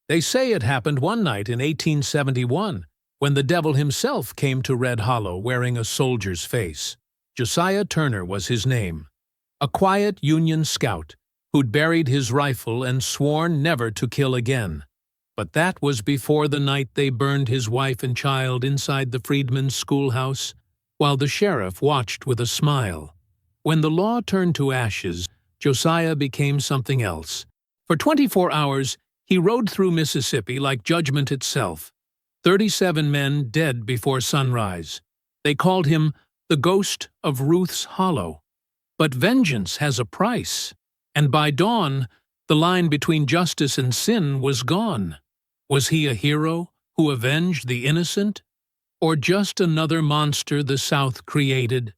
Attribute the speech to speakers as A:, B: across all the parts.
A: They say it happened one night in 1871, when the devil himself came to Red Hollow wearing a soldier's face. Josiah Turner was his name, a quiet Union scout who'd buried his rifle and sworn never to kill again. But that was before the night they burned his wife and child inside the freedmen's schoolhouse, while the sheriff watched with a smile. When the law turned to ashes, Josiah became something else. For 24 hours, he rode through Mississippi like judgment itself. 37 men dead before sunrise. They called him the Ghost of Ruth's Hollow. But vengeance has a price, and by dawn, the line between justice and sin was gone. Was he a hero who avenged the innocent? Or just another monster the South created,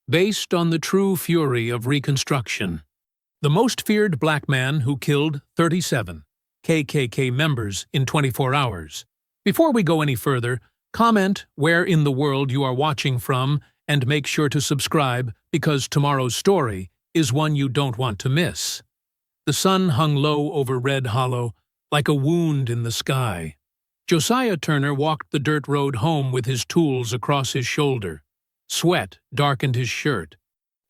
A: based on the true fury of Reconstruction? The most feared black man who killed 37 KKK members in 24 hours. Before we go any further, comment where in the world you are watching from and make sure to subscribe because tomorrow's story is one you don't want to miss. The sun hung low over Red Hollow, like a wound in the sky. Josiah Turner walked the dirt road home with his tools across his shoulder. Sweat darkened his shirt.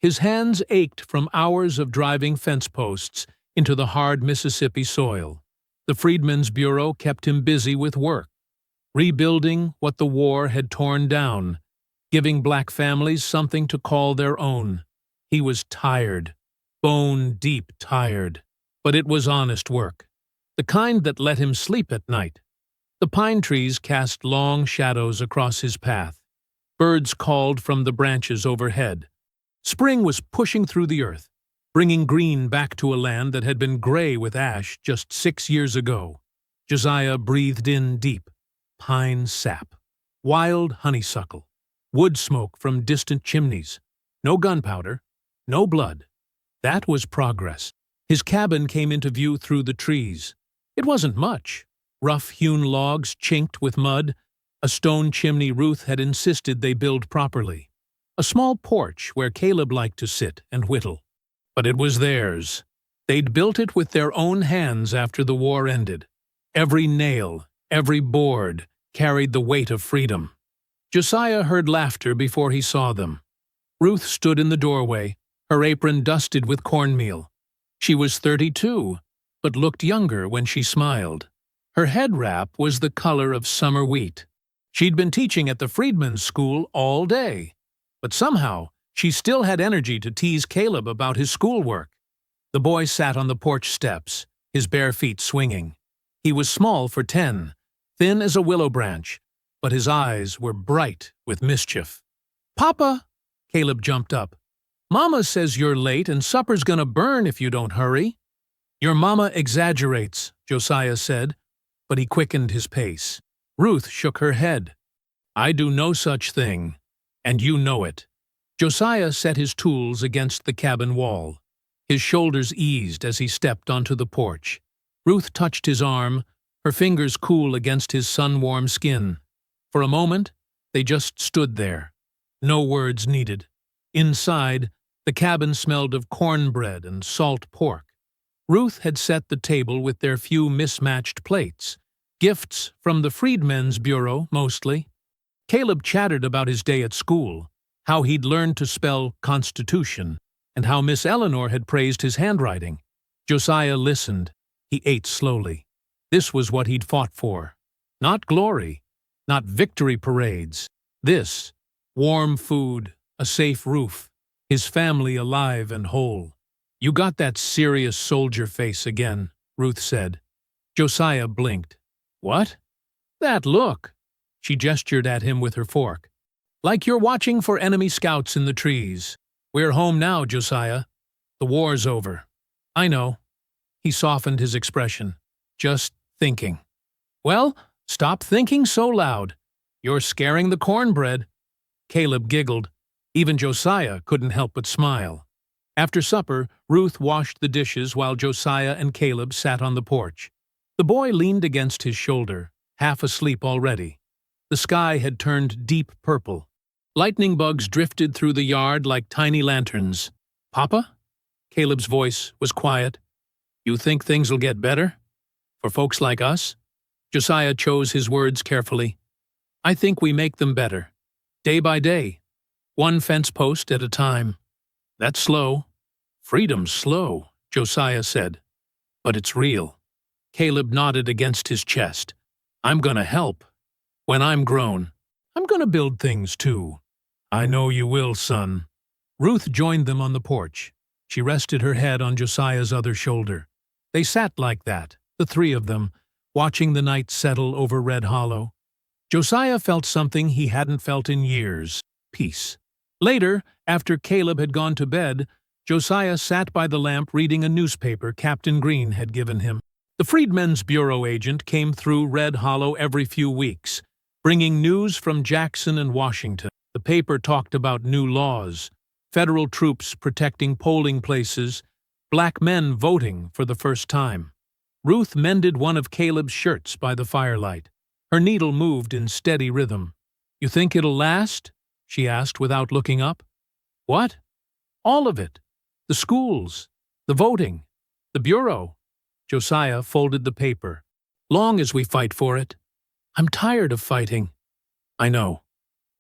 A: His hands ached from hours of driving fence posts into the hard Mississippi soil. The Freedmen's Bureau kept him busy with work, rebuilding what the war had torn down, giving black families something to call their own. He was tired, bone-deep tired, but it was honest work, the kind that let him sleep at night. The pine trees cast long shadows across his path. Birds called from the branches overhead. Spring was pushing through the earth, bringing green back to a land that had been gray with ash just 6 years ago. Josiah breathed in deep. Pine sap, wild honeysuckle, wood smoke from distant chimneys. No gunpowder, no blood. That was progress. His cabin came into view through the trees. It wasn't much. Rough-hewn logs chinked with mud, a stone chimney Ruth had insisted they build properly. A small porch where Caleb liked to sit and whittle. But it was theirs. They'd built it with their own hands after the war ended. Every nail, every board, carried the weight of freedom. Josiah heard laughter before he saw them. Ruth stood in the doorway, her apron dusted with cornmeal. She was 32, but looked younger when she smiled. Her head wrap was the color of summer wheat. She'd been teaching at the Freedmen's School all day, but somehow she still had energy to tease Caleb about his schoolwork. The boy sat on the porch steps, his bare feet swinging. He was small for 10, thin as a willow branch, but his eyes were bright with mischief. "Papa!" Caleb jumped up. "Mama says you're late and supper's gonna burn if you don't hurry." "Your mama exaggerates," Josiah said, but he quickened his pace. Ruth shook her head. "I do no such thing, and you know it." Josiah set his tools against the cabin wall. His shoulders eased as he stepped onto the porch. Ruth touched his arm, her fingers cool against his sun-warm skin. For a moment, they just stood there. No words needed. Inside, the cabin smelled of cornbread and salt pork. Ruth had set the table with their few mismatched plates, gifts from the Freedmen's Bureau, mostly. Caleb chattered about his day at school, how he'd learned to spell Constitution, and how Miss Eleanor had praised his handwriting. Josiah listened. He ate slowly. This was what he'd fought for. Not glory, not victory parades. This, warm food, a safe roof, his family alive and whole. "You got that serious soldier face again," Ruth said. Josiah blinked. "What?" "That look." She gestured at him with her fork. "Like you're watching for enemy scouts in the trees. We're home now, Josiah. The war's over." "I know." He softened his expression. "Just thinking." "Well, stop thinking so loud. You're scaring the cornbread." Caleb giggled. Even Josiah couldn't help but smile. After supper, Ruth washed the dishes while Josiah and Caleb sat on the porch. The boy leaned against his shoulder, half asleep already. The sky had turned deep purple. Lightning bugs drifted through the yard like tiny lanterns. "Papa?" Caleb's voice was quiet. "You think things'll get better? For folks like us?" Josiah chose his words carefully. I think we make them better. Day by day. One fence post at a time. That's slow. Freedom's slow, Josiah said. But it's real. Caleb nodded against his chest. I'm gonna help. When I'm grown, I'm gonna build things too. I know you will, son. Ruth joined them on the porch. She rested her head on Josiah's other shoulder. They sat like that, the three of them, watching the night settle over Red Hollow. Josiah felt something he hadn't felt in years: peace. Later, after Caleb had gone to bed, Josiah sat by the lamp reading a newspaper Captain Green had given him. The Freedmen's Bureau agent came through Red Hollow every few weeks, bringing news from Jackson and Washington. The paper talked about new laws, federal troops protecting polling places, black men voting for the first time. Ruth mended one of Caleb's shirts by the firelight. Her needle moved in steady rhythm. You think it'll last? She asked without looking up. What? All of it. The schools, the voting, the bureau. Josiah folded the paper. Long as we fight for it. I'm tired of fighting. I know.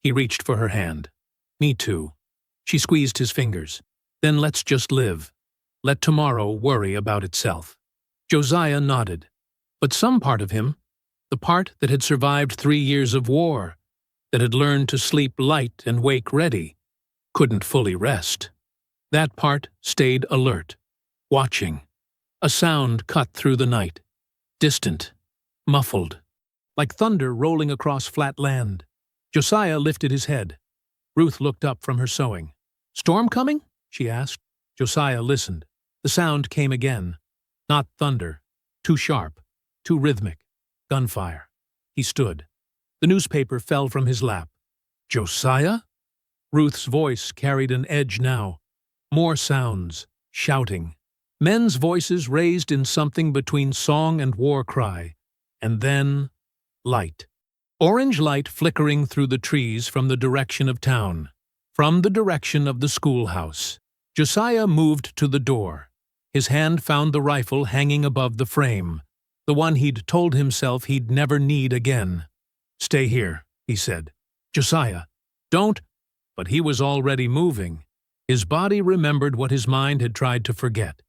A: He reached for her hand. Me too. She squeezed his fingers. Then let's just live. Let tomorrow worry about itself. Josiah nodded. But some part of him, the part that had survived 3 years of war, that had learned to sleep light and wake ready, couldn't fully rest. That part stayed alert, watching. A sound cut through the night, distant, muffled, like thunder rolling across flat land. Josiah lifted his head. Ruth looked up from her sewing. Storm coming? She asked. Josiah listened. The sound came again. Not thunder. Too sharp. Too rhythmic. Gunfire. He stood. The newspaper fell from his lap. Josiah? Ruth's voice carried an edge now. More sounds. Shouting. Men's voices raised in something between song and war cry. And then, light. Orange light flickering through the trees from the direction of town. From the direction of the schoolhouse. Josiah moved to the door. His hand found the rifle hanging above the frame, the one he'd told himself he'd never need again. Stay here, he said. Josiah, don't. But he was already moving. His body remembered what his mind had tried to forget.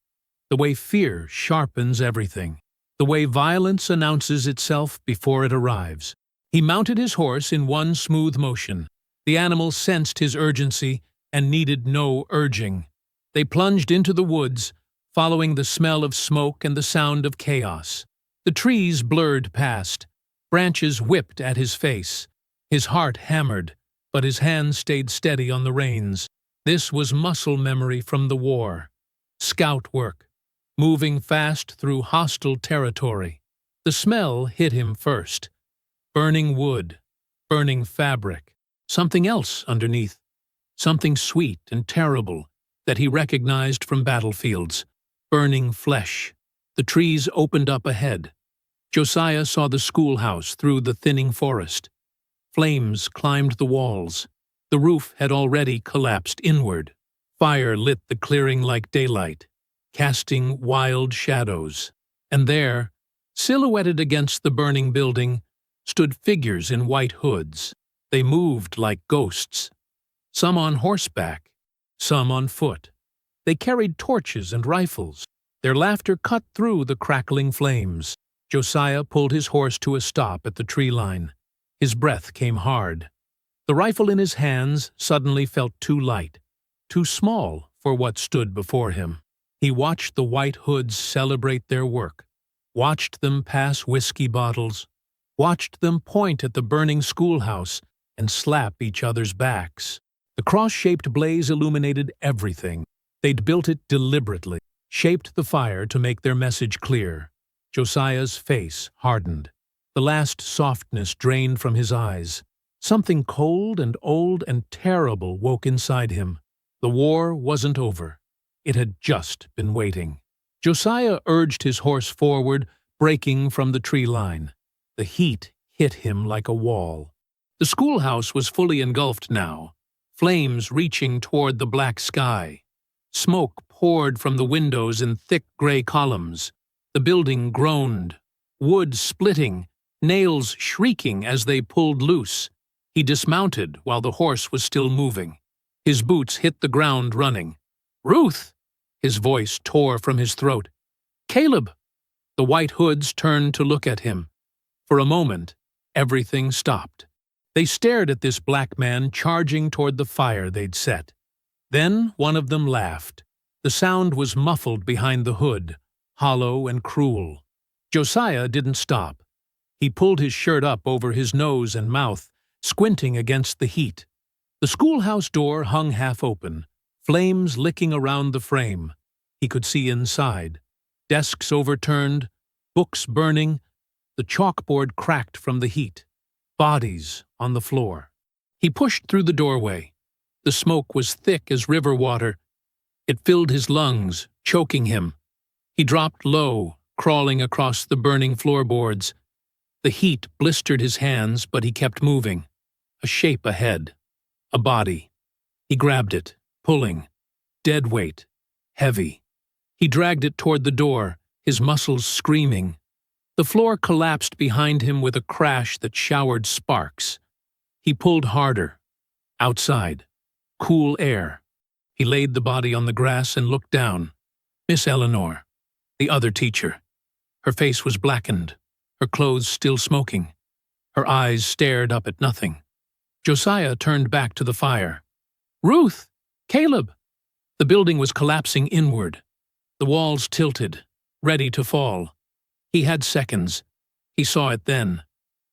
A: The way fear sharpens everything. The way violence announces itself before it arrives. He mounted his horse in one smooth motion. The animal sensed his urgency and needed no urging. They plunged into the woods, following the smell of smoke and the sound of chaos. The trees blurred past. Branches whipped at his face. His heart hammered, but his hands stayed steady on the reins. This was muscle memory from the war. Scout work. Moving fast through hostile territory. The smell hit him first. Burning wood. Burning fabric. Something else underneath. Something sweet and terrible that he recognized from battlefields. Burning flesh. The trees opened up ahead. Josiah saw the schoolhouse through the thinning forest. Flames climbed the walls. The roof had already collapsed inward. Fire lit the clearing like daylight, casting wild shadows. And there, silhouetted against the burning building, stood figures in white hoods. They moved like ghosts. Some on horseback, some on foot. They carried torches and rifles. Their laughter cut through the crackling flames. Josiah pulled his horse to a stop at the tree line. His breath came hard. The rifle in his hands suddenly felt too light, too small for what stood before him. He watched the white hoods celebrate their work, watched them pass whiskey bottles, watched them point at the burning schoolhouse and slap each other's backs. The cross-shaped blaze illuminated everything. They'd built it deliberately, shaped the fire to make their message clear. Josiah's face hardened. The last softness drained from his eyes. Something cold and old and terrible woke inside him. The war wasn't over. It had just been waiting. Josiah urged his horse forward, breaking from the tree line. The heat hit him like a wall. The schoolhouse was fully engulfed now, flames reaching toward the black sky. Smoke poured from the windows in thick gray columns. The building groaned, wood splitting, nails shrieking as they pulled loose. He dismounted while the horse was still moving. His boots hit the ground running. "Ruth!" His voice tore from his throat. "Caleb!" The white hoods turned to look at him. For a moment, everything stopped. They stared at this black man charging toward the fire they'd set. Then one of them laughed. The sound was muffled behind the hood, hollow and cruel. Josiah didn't stop. He pulled his shirt up over his nose and mouth, squinting against the heat. The schoolhouse door hung half open, flames licking around the frame. He could see inside. Desks overturned, books burning, the chalkboard cracked from the heat. Bodies on the floor. He pushed through the doorway. The smoke was thick as river water. It filled his lungs, choking him. He dropped low, crawling across the burning floorboards. The heat blistered his hands, but he kept moving. A shape ahead. A body. He grabbed it, pulling. Dead weight. Heavy. He dragged it toward the door, his muscles screaming. The floor collapsed behind him with a crash that showered sparks. He pulled harder. Outside. Cool air. He laid the body on the grass and looked down. Miss Eleanor, the other teacher. Her face was blackened, her clothes still smoking. Her eyes stared up at nothing. Josiah turned back to the fire. "Ruth! Caleb!" The building was collapsing inward. The walls tilted, ready to fall. He had seconds. He saw it then.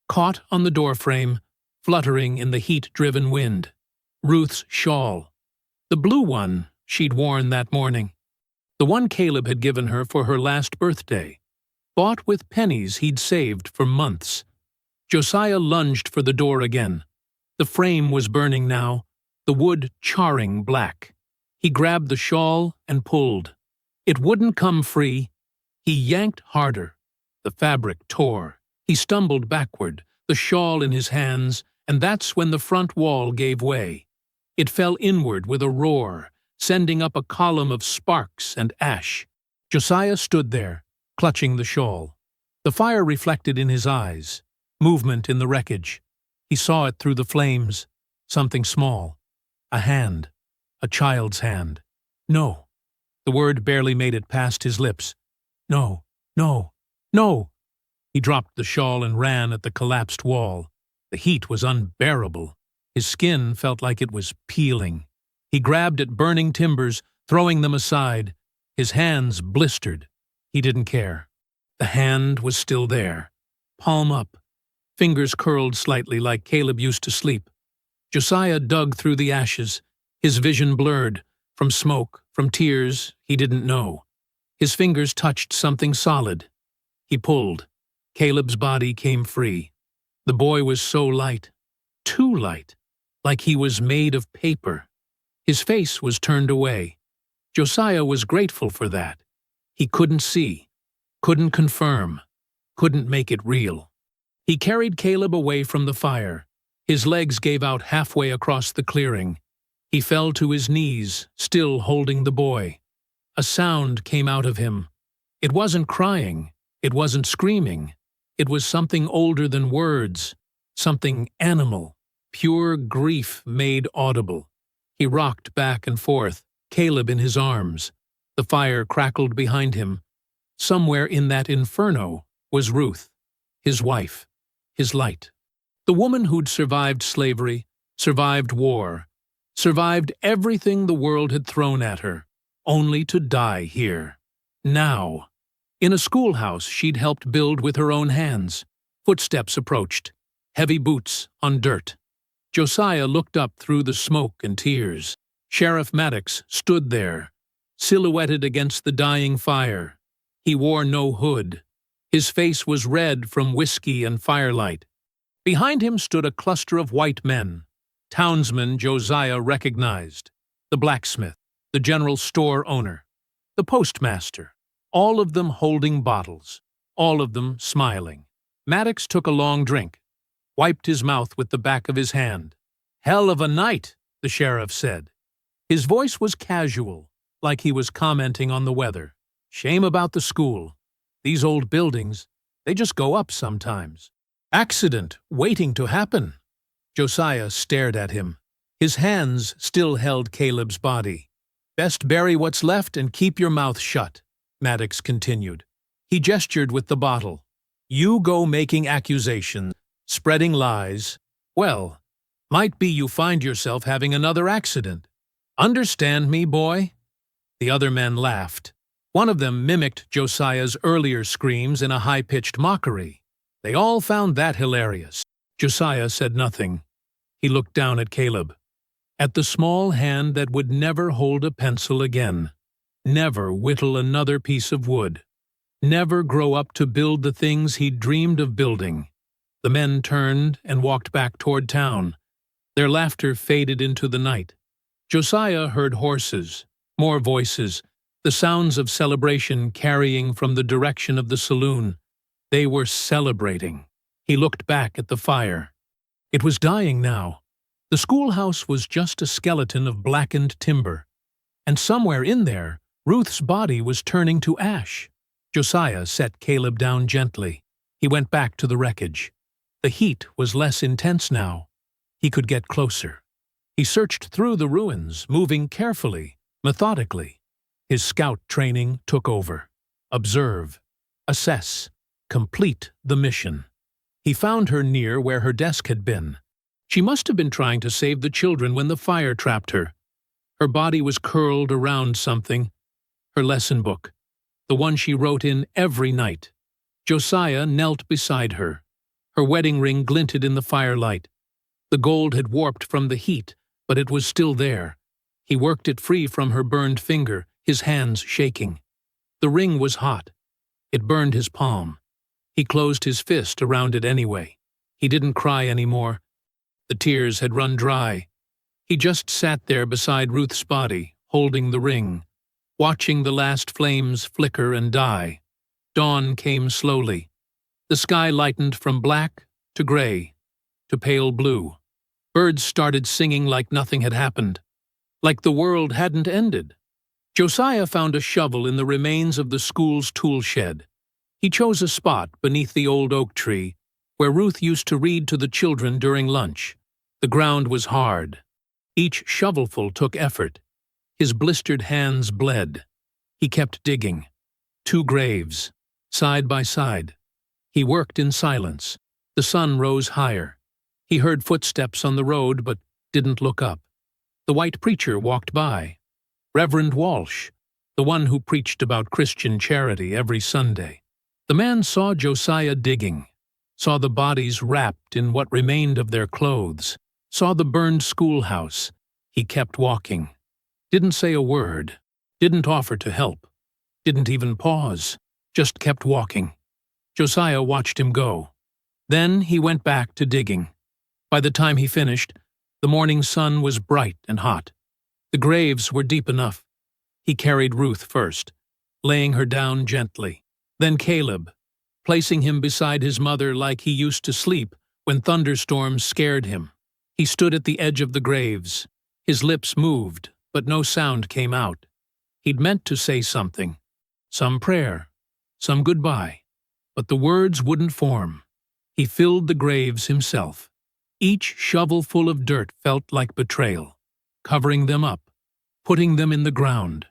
A: Caught on the doorframe, fluttering in the heat-driven wind. Ruth's shawl. The blue one she'd worn that morning. The one Caleb had given her for her last birthday. Bought with pennies he'd saved for months. Josiah lunged for the door again. The frame was burning now, the wood charring black. He grabbed the shawl and pulled. It wouldn't come free. He yanked harder. The fabric tore. He stumbled backward, the shawl in his hands, and that's when the front wall gave way. It fell inward with a roar, sending up a column of sparks and ash. Josiah stood there, clutching the shawl. The fire reflected in his eyes, movement in the wreckage. He saw it through the flames, something small. A hand, a child's hand. No. The word barely made it past his lips. No, no, no! He dropped the shawl and ran at the collapsed wall. The heat was unbearable. His skin felt like it was peeling. He grabbed at burning timbers, throwing them aside. His hands blistered. He didn't care. The hand was still there, palm up, fingers curled slightly like Caleb used to sleep. Josiah dug through the ashes, his vision blurred, from smoke, from tears he didn't know. His fingers touched something solid. He pulled. Caleb's body came free. The boy was so light, too light, like he was made of paper. His face was turned away. Josiah was grateful for that. He couldn't see, couldn't confirm, couldn't make it real. He carried Caleb away from the fire. His legs gave out halfway across the clearing. He fell to his knees, still holding the boy. A sound came out of him. It wasn't crying. It wasn't screaming. It was something older than words, something animal, pure grief made audible. He rocked back and forth, Caleb in his arms. The fire crackled behind him. Somewhere in that inferno was Ruth, his wife, his light. The woman who'd survived slavery, survived war, survived everything the world had thrown at her, only to die here. Now. In a schoolhouse she'd helped build with her own hands. Footsteps approached, heavy boots on dirt. Josiah looked up through the smoke and tears. Sheriff Maddox stood there, silhouetted against the dying fire. He wore no hood. His face was red from whiskey and firelight. Behind him stood a cluster of white men. Townsmen Josiah recognized. The blacksmith, the general store owner, the postmaster. All of them holding bottles, all of them smiling. Maddox took a long drink, wiped his mouth with the back of his hand. "Hell of a night," the sheriff said. His voice was casual, like he was commenting on the weather. "Shame about the school. These old buildings, they just go up sometimes." Accident waiting to happen. Josiah stared at him. His hands still held Caleb's body. Best bury what's left and keep your mouth shut, Maddox continued. He gestured with the bottle. You go making accusations, spreading lies. Well, might be you find yourself having another accident. Understand me, boy? The other men laughed. One of them mimicked Josiah's earlier screams in a high-pitched mockery. They all found that hilarious. Josiah said nothing. He looked down at Caleb, at the small hand that would never hold a pencil again, never whittle another piece of wood, never grow up to build the things he'd dreamed of building. The men turned and walked back toward town. Their laughter faded into the night. Josiah heard horses, more voices, the sounds of celebration carrying from the direction of the saloon. They were celebrating. He looked back at the fire. It was dying now. The schoolhouse was just a skeleton of blackened timber. And somewhere in there, Ruth's body was turning to ash. Josiah set Caleb down gently. He went back to the wreckage. The heat was less intense now. He could get closer. He searched through the ruins, moving carefully, methodically. His scout training took over. Observe, assess, complete the mission. He found her near where her desk had been. She must have been trying to save the children when the fire trapped her. Her body was curled around something. Her lesson book, the one she wrote in every night. Josiah knelt beside her. Her wedding ring glinted in the firelight. The gold had warped from the heat, but it was still there. He worked it free from her burned finger, his hands shaking. The ring was hot. It burned his palm. He closed his fist around it anyway. He didn't cry anymore. The tears had run dry. He just sat there beside Ruth's body, holding the ring, watching the last flames flicker and die. Dawn came slowly. The sky lightened from black to gray to pale blue. Birds started singing like nothing had happened, like the world hadn't ended. Josiah found a shovel in the remains of the school's tool shed. He chose a spot beneath the old oak tree where Ruth used to read to the children during lunch. The ground was hard. Each shovelful took effort. His blistered hands bled. He kept digging. 2 graves, side by side. He worked in silence. The sun rose higher. He heard footsteps on the road but didn't look up. The white preacher walked by. Reverend Walsh, the one who preached about Christian charity every Sunday. The man saw Josiah digging, saw the bodies wrapped in what remained of their clothes, saw the burned schoolhouse. He kept walking. Didn't say a word, didn't offer to help, didn't even pause, just kept walking. Josiah watched him go. Then he went back to digging. By the time he finished, the morning sun was bright and hot. The graves were deep enough. He carried Ruth first, laying her down gently. Then Caleb, placing him beside his mother like he used to sleep when thunderstorms scared him. He stood at the edge of the graves. His lips moved, but no sound came out. He'd meant to say something, some prayer, some goodbye, but the words wouldn't form. He filled the graves himself. Each shovelful of dirt felt like betrayal, covering them up, putting them in the ground,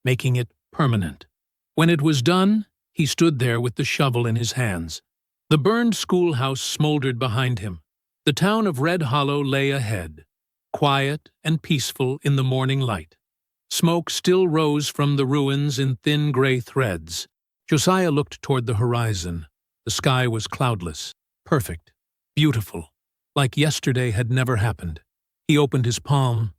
A: making it permanent. When it was done, he stood there with the shovel in his hands. The burned schoolhouse smoldered behind him. The town of Red Hollow lay ahead, quiet and peaceful in the morning light. Smoke still rose from the ruins in thin gray threads. Josiah looked toward the horizon. The sky was cloudless, perfect, beautiful, like yesterday had never happened. He opened his palm.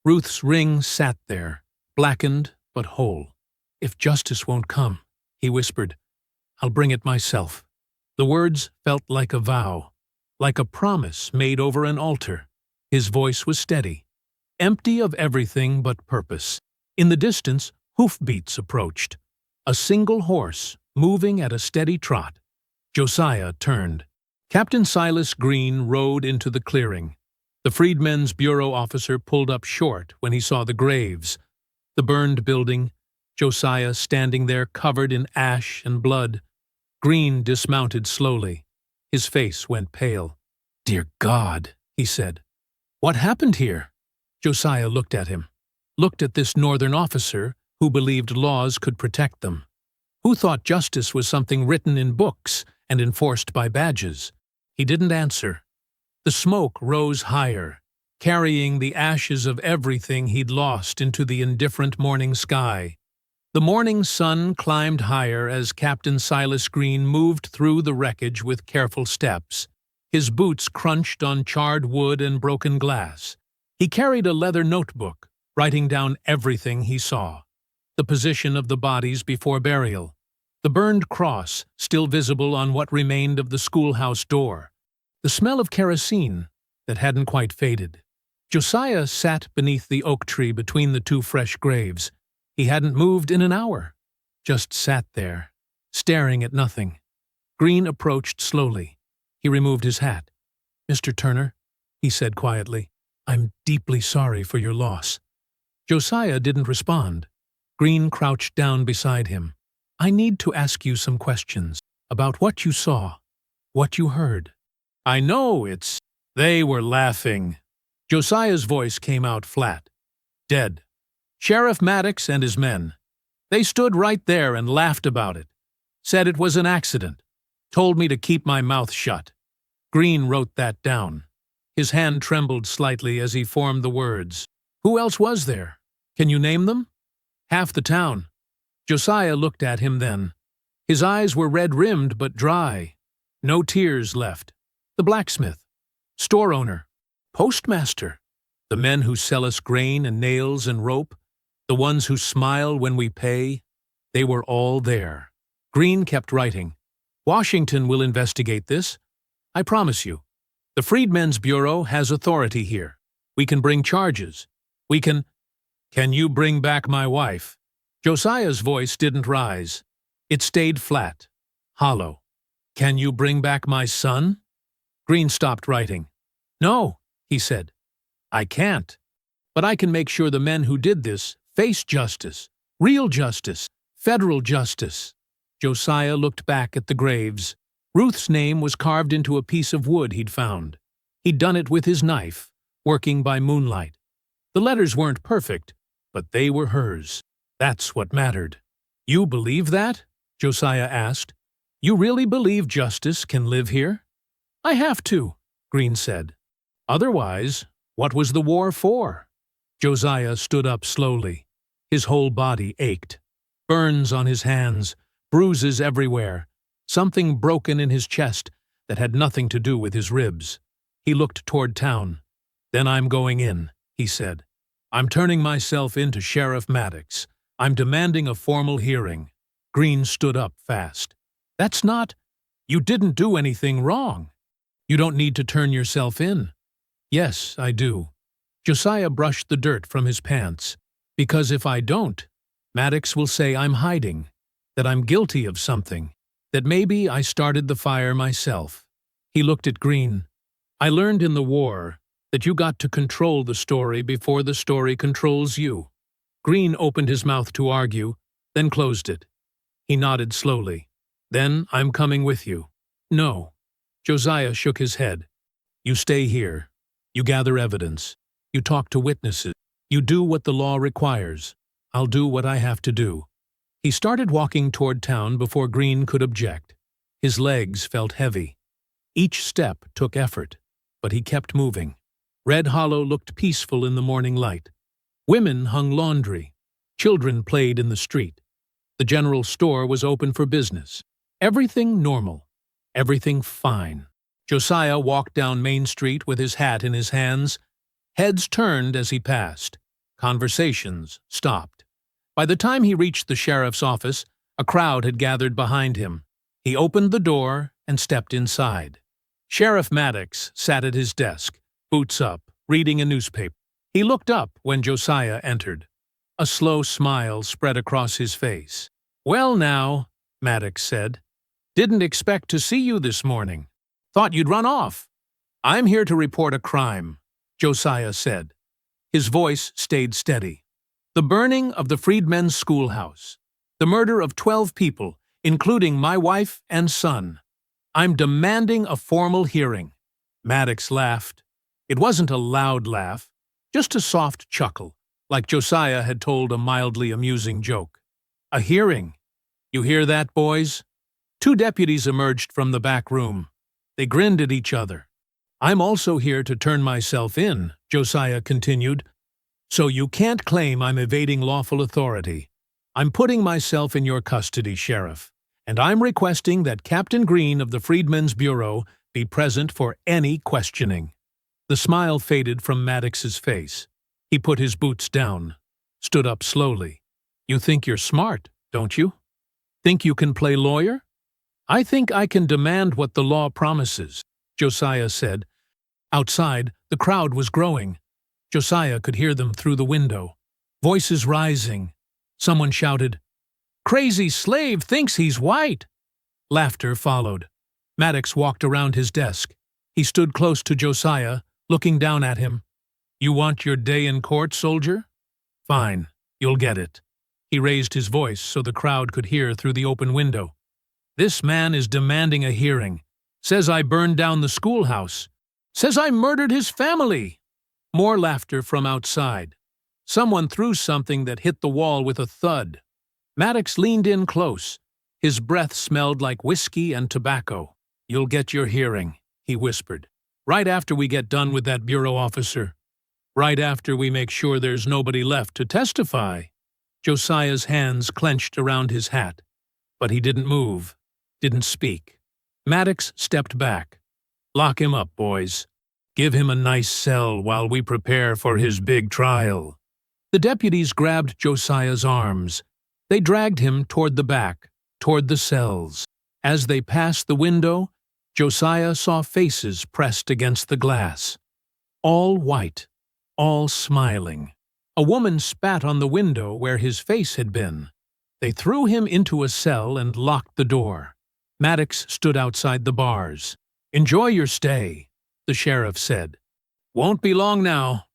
A: Ruth's ring sat there, blackened but whole. "If justice won't come," he whispered, "I'll bring it myself." The words felt like a vow, like a promise made over an altar. His voice was steady, empty of everything but purpose. In the distance, hoofbeats approached. A single horse, moving at a steady trot. Josiah turned. Captain Silas Green rode into the clearing. The Freedmen's Bureau officer pulled up short when he saw the graves, the burned building, Josiah standing there covered in ash and blood. Green dismounted slowly. His face went pale. "Dear God," he said. "What happened here?" Josiah looked at him, looked at this northern officer who believed laws could protect them, who thought justice was something written in books and enforced by badges. He didn't answer. The smoke rose higher, carrying the ashes of everything he'd lost into the indifferent morning sky. The morning sun climbed higher as Captain Silas Green moved through the wreckage with careful steps. His boots crunched on charred wood and broken glass. He carried a leather notebook, writing down everything he saw. The position of the bodies before burial. The burned cross, still visible on what remained of the schoolhouse door. The smell of kerosene that hadn't quite faded. Josiah sat beneath the oak tree between the two fresh graves. He hadn't moved in an hour, just sat there, staring at nothing. Green approached slowly. He removed his hat. "Mr. Turner," he said quietly, "I'm deeply sorry for your loss." Josiah didn't respond. Green crouched down beside him. "I need to ask you some questions about what you saw, what you heard." "I know They were laughing." Josiah's voice came out flat. "Dead. Sheriff Maddox and his men. They stood right there and laughed about it. Said it was an accident. Told me to keep my mouth shut." Green wrote that down. His hand trembled slightly as he formed the words. "Who else was there? Can you name them?" "Half the town." Josiah looked at him then. His eyes were red-rimmed but dry. No tears left. "The blacksmith, store owner, postmaster, the men who sell us grain and nails and rope, the ones who smile when we pay, they were all there." Green kept writing. "Washington will investigate this. I promise you. The Freedmen's Bureau has authority here. We can bring charges. Can you bring back my wife?" Josiah's voice didn't rise. It stayed flat, hollow. "Can you bring back my son?" Green stopped writing. "No," he said. "I can't. But I can make sure the men who did this face justice, real justice, federal justice." Josiah looked back at the graves. Ruth's name was carved into a piece of wood he'd found. He'd done it with his knife, working by moonlight. The letters weren't perfect, but they were hers. That's what mattered. "You believe that?" Josiah asked. "You really believe justice can live here?" "I have to," Green said. "Otherwise, what was the war for?" Josiah stood up slowly. His whole body ached. Burns on his hands, bruises everywhere, something broken in his chest that had nothing to do with his ribs. He looked toward town. "Then I'm going in," he said. "I'm turning myself in to Sheriff Maddox. I'm demanding a formal hearing." Green stood up fast. "That's not— You didn't do anything wrong. You don't need to turn yourself in." "Yes, I do." Josiah brushed the dirt from his pants. "Because if I don't, Maddox will say I'm hiding, that I'm guilty of something, that maybe I started the fire myself." He looked at Green. "I learned in the war that you got to control the story before the story controls you." Green opened his mouth to argue, then closed it. He nodded slowly. "Then I'm coming with you." "No." Josiah shook his head. "You stay here. You gather evidence. You talk to witnesses. You do what the law requires. I'll do what I have to do." He started walking toward town before Green could object. His legs felt heavy. Each step took effort, but he kept moving. Red Hollow looked peaceful in the morning light. Women hung laundry. Children played in the street. The general store was open for business. Everything normal. Everything fine. Josiah walked down Main Street with his hat in his hands. Heads turned as he passed. Conversations stopped. By the time he reached the sheriff's office, a crowd had gathered behind him. He opened the door and stepped inside. Sheriff Maddox sat at his desk, boots up, reading a newspaper. He looked up when Josiah entered. A slow smile spread across his face. "Well now," Maddox said. "Didn't expect to see you this morning. Thought you'd run off." "I'm here to report a crime," Josiah said. His voice stayed steady. "The burning of the Freedmen's Schoolhouse. The murder of 12 people, including my wife and son." I'm demanding a formal hearing." Maddox laughed. It wasn't a loud laugh, just a soft chuckle, like Josiah had told a mildly amusing joke. "A hearing. You hear that, boys?" Two deputies emerged from the back room. They grinned at each other. "I'm also here to turn myself in," Josiah continued. "So you can't claim I'm evading lawful authority. I'm putting myself in your custody, Sheriff, and I'm requesting that Captain Green of the Freedmen's Bureau be present for any questioning." The smile faded from Maddox's face. He put his boots down, stood up slowly. "You think you're smart, don't you? Think you can play lawyer?" "I think I can demand what the law promises," Josiah said. Outside, the crowd was growing. Josiah could hear them through the window. Voices rising. Someone shouted, "Crazy slave thinks he's white!" Laughter followed. Maddox walked around his desk. He stood close to Josiah, looking down at him. "You want your day in court, soldier? Fine, you'll get it." He raised his voice so the crowd could hear through the open window. "This man is demanding a hearing. Says I burned down the schoolhouse. Says I murdered his family." More laughter from outside. Someone threw something that hit the wall with a thud. Maddox leaned in close. His breath smelled like whiskey and tobacco. "You'll get your hearing," he whispered. "Right after we get done with that bureau officer. Right after we make sure there's nobody left to testify." Josiah's hands clenched around his hat, but he didn't move, didn't speak. Maddox stepped back. "Lock him up, boys. Give him a nice cell while we prepare for his big trial." The deputies grabbed Josiah's arms. They dragged him toward the back, toward the cells. As they passed the window, Josiah saw faces pressed against the glass. All white, all smiling. A woman spat on the window where his face had been. They threw him into a cell and locked the door. Maddox stood outside the bars. "Enjoy your stay," the sheriff said. "Won't be long now."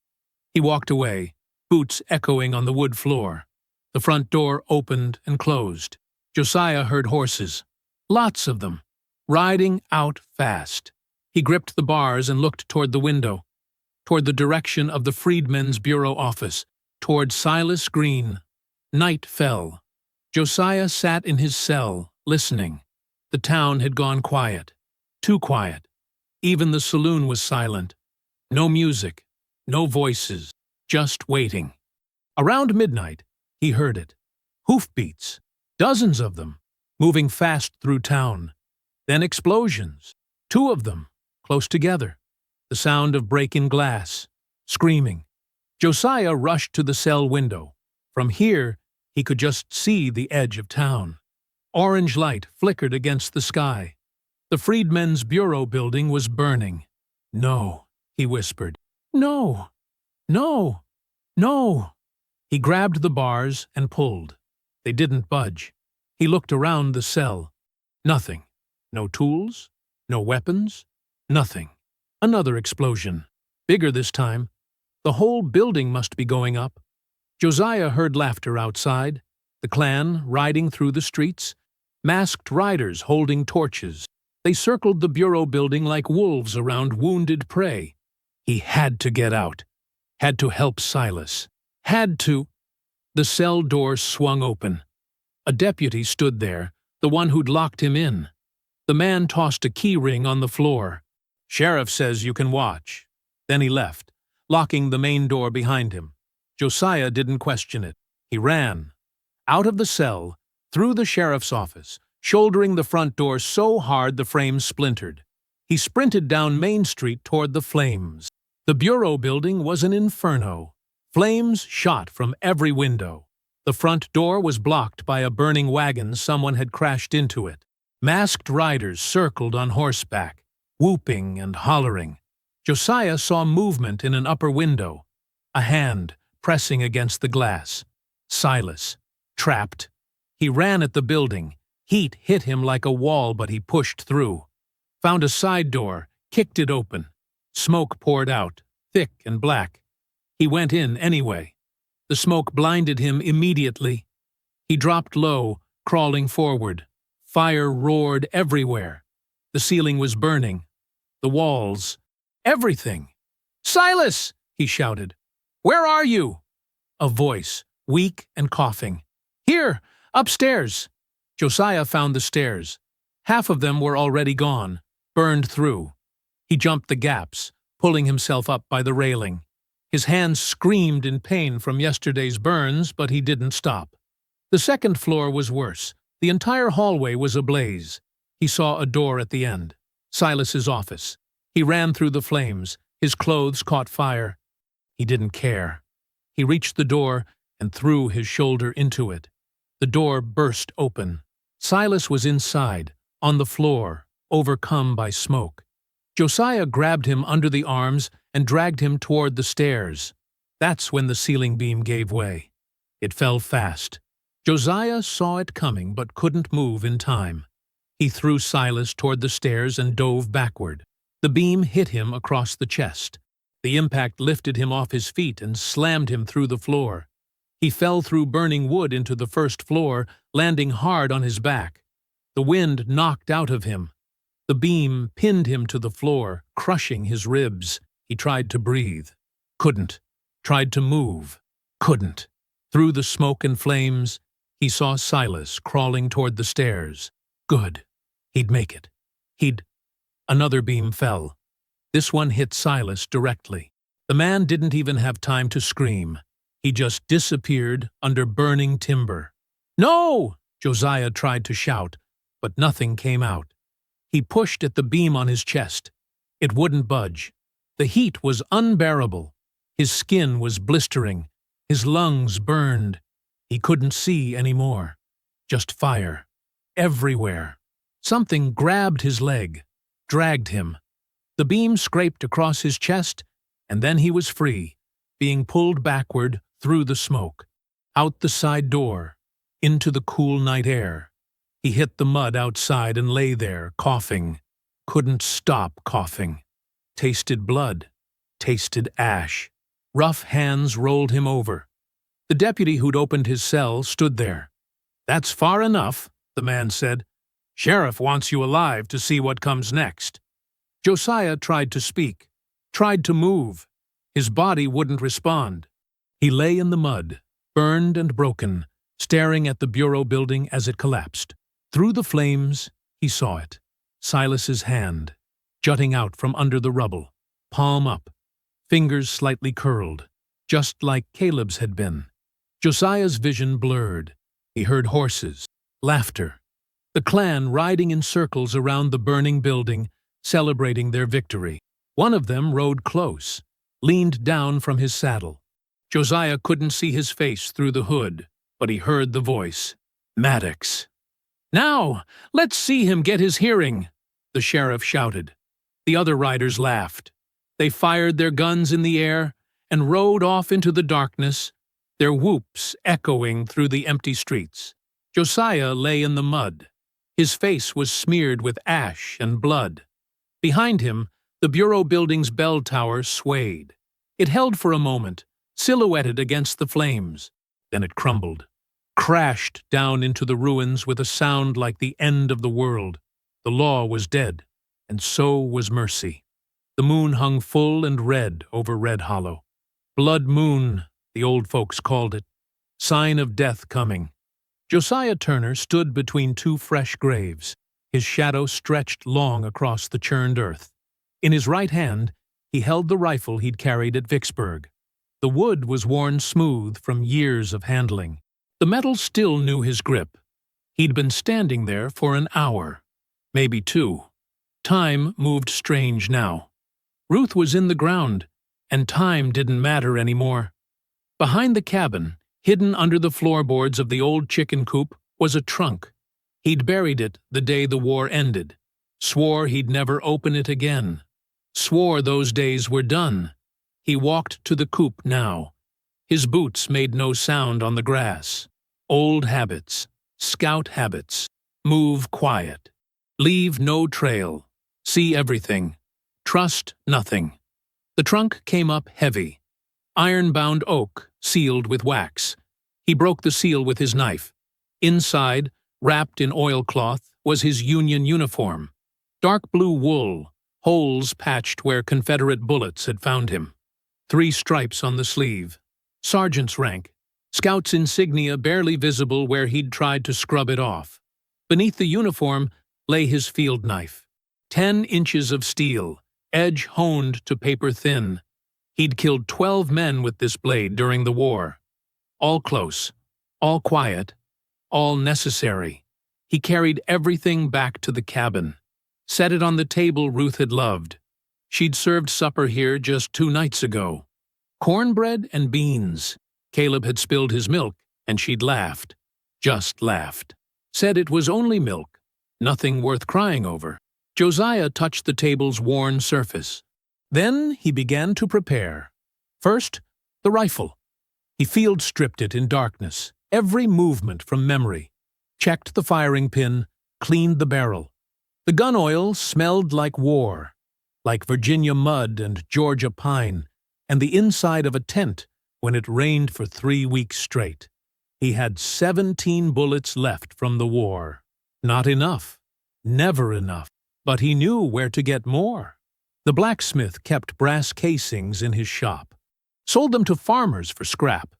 A: He walked away, boots echoing on the wood floor. The front door opened and closed. Josiah heard horses, lots of them, riding out fast. He gripped the bars and looked toward the window, toward the direction of the Freedmen's Bureau office, toward Silas Green. Night fell. Josiah sat in his cell, listening. The town had gone quiet, too quiet. Even the saloon was silent. No music, no voices, just waiting. Around midnight, he heard it. Hoofbeats, dozens of them, moving fast through town. Then explosions, two of them, close together. The sound of breaking glass, screaming. Josiah rushed to the cell window. From here, he could just see the edge of town. Orange light flickered against the sky. The Freedmen's Bureau building was burning. "No," he whispered. "No, no, no." He grabbed the bars and pulled. They didn't budge. He looked around the cell. Nothing. No tools, no weapons, nothing. Another explosion. Bigger this time. The whole building must be going up. Josiah heard laughter outside, the clan riding through the streets, masked riders holding torches. They circled the bureau building like wolves around wounded prey. He had to get out. Had to help Silas. Had to. The cell door swung open. A deputy stood there, the one who'd locked him in. The man tossed a key ring on the floor. "Sheriff says you can watch." Then he left, locking the main door behind him. Josiah didn't question it. He ran. Out of the cell, through the sheriff's office, shouldering the front door so hard the frame splintered. He sprinted down Main Street toward the flames. The bureau building was an inferno. Flames shot from every window. The front door was blocked by a burning wagon someone had crashed into it. Masked riders circled on horseback, whooping and hollering. Josiah saw movement in an upper window. A hand pressing against the glass. Silas. Trapped. He ran at the building. Heat hit him like a wall, but he pushed through. Found a side door, kicked it open. Smoke poured out, thick and black. He went in anyway. The smoke blinded him immediately. He dropped low, crawling forward. Fire roared everywhere. The ceiling was burning. The walls. Everything. "Silas!" he shouted. "Where are you?" A voice, weak and coughing. "Here, upstairs." Josiah found the stairs. Half of them were already gone, burned through. He jumped the gaps, pulling himself up by the railing. His hands screamed in pain from yesterday's burns, but he didn't stop. The second floor was worse. The entire hallway was ablaze. He saw a door at the end. Silas's office. He ran through the flames. His clothes caught fire. He didn't care. He reached the door and threw his shoulder into it. The door burst open. Silas was inside, on the floor, overcome by smoke. Josiah grabbed him under the arms and dragged him toward the stairs. That's when the ceiling beam gave way. It fell fast. Josiah saw it coming but couldn't move in time. He threw Silas toward the stairs and dove backward. The beam hit him across the chest. The impact lifted him off his feet and slammed him through the floor. He fell through burning wood into the first floor, landing hard on his back. The wind knocked out of him. The beam pinned him to the floor, crushing his ribs. He tried to breathe. Couldn't. Tried to move. Couldn't. Through the smoke and flames, he saw Silas crawling toward the stairs. Good. He'd make it. Another beam fell. This one hit Silas directly. The man didn't even have time to scream. He just disappeared under burning timber. "No!" Josiah tried to shout, but nothing came out. He pushed at the beam on his chest. It wouldn't budge. The heat was unbearable. His skin was blistering. His lungs burned. He couldn't see anymore. Just fire. Everywhere. Something grabbed his leg, dragged him. The beam scraped across his chest, and then he was free, being pulled backward through the smoke, out the side door, into the cool night air. He hit the mud outside and lay there, coughing. Couldn't stop coughing. Tasted blood. Tasted ash. Rough hands rolled him over. The deputy who'd opened his cell stood there. "That's far enough," the man said. "Sheriff wants you alive to see what comes next." Josiah tried to speak, tried to move. His body wouldn't respond. He lay in the mud, burned and broken, staring at the bureau building as it collapsed. Through the flames, he saw it. Silas's hand, jutting out from under the rubble, palm up, fingers slightly curled, just like Caleb's had been. Josiah's vision blurred. He heard horses, laughter, the clan riding in circles around the burning building, celebrating their victory. One of them rode close, leaned down from his saddle. Josiah couldn't see his face through the hood, but he heard the voice. "Maddox." "Now, let's see him get his hearing," the sheriff shouted. The other riders laughed. They fired their guns in the air and rode off into the darkness, their whoops echoing through the empty streets. Josiah lay in the mud. His face was smeared with ash and blood. Behind him, the bureau building's bell tower swayed. It held for a moment, silhouetted against the flames. Then it crumbled, crashed down into the ruins with a sound like the end of the world. The law was dead, and so was mercy. The moon hung full and red over Red Hollow. Blood moon, the old folks called it. Sign of death coming. Josiah Turner stood between two fresh graves. His shadow stretched long across the churned earth. In his right hand, he held the rifle he'd carried at Vicksburg. The wood was worn smooth from years of handling. The metal still knew his grip. He'd been standing there for an hour, maybe two. Time moved strange now. Ruth was in the ground, and time didn't matter anymore. Behind the cabin, hidden under the floorboards of the old chicken coop, was a trunk. He'd buried it the day the war ended. Swore he'd never open it again. Swore those days were done. He walked to the coop now. His boots made no sound on the grass. Old habits, scout habits. Move quiet. Leave no trail. See everything. Trust nothing. The trunk came up heavy. Iron-bound oak, sealed with wax. He broke the seal with his knife. Inside, wrapped in oilcloth, was his Union uniform. Dark blue wool, holes patched where Confederate bullets had found him. 3 stripes on the sleeve. Sergeant's rank. Scout's insignia barely visible where he'd tried to scrub it off. Beneath the uniform lay his field knife. 10 inches of steel, edge honed to paper thin. He'd killed 12 men with this blade during the war. All close, all quiet, all necessary. He carried everything back to the cabin. Set it on the table Ruth had loved. She'd served supper here just 2 nights ago. Cornbread and beans. Caleb had spilled his milk, and she'd laughed. Just laughed. Said it was only milk. Nothing worth crying over. Josiah touched the table's worn surface. Then he began to prepare. First, the rifle. He field-stripped it in darkness, every movement from memory. Checked the firing pin, cleaned the barrel. The gun oil smelled like war, like Virginia mud and Georgia pine, and the inside of a tent when it rained for 3 weeks straight. He had 17 bullets left from the war. Not enough. Never enough. But he knew where to get more. The blacksmith kept brass casings in his shop. Sold them to farmers for scrap.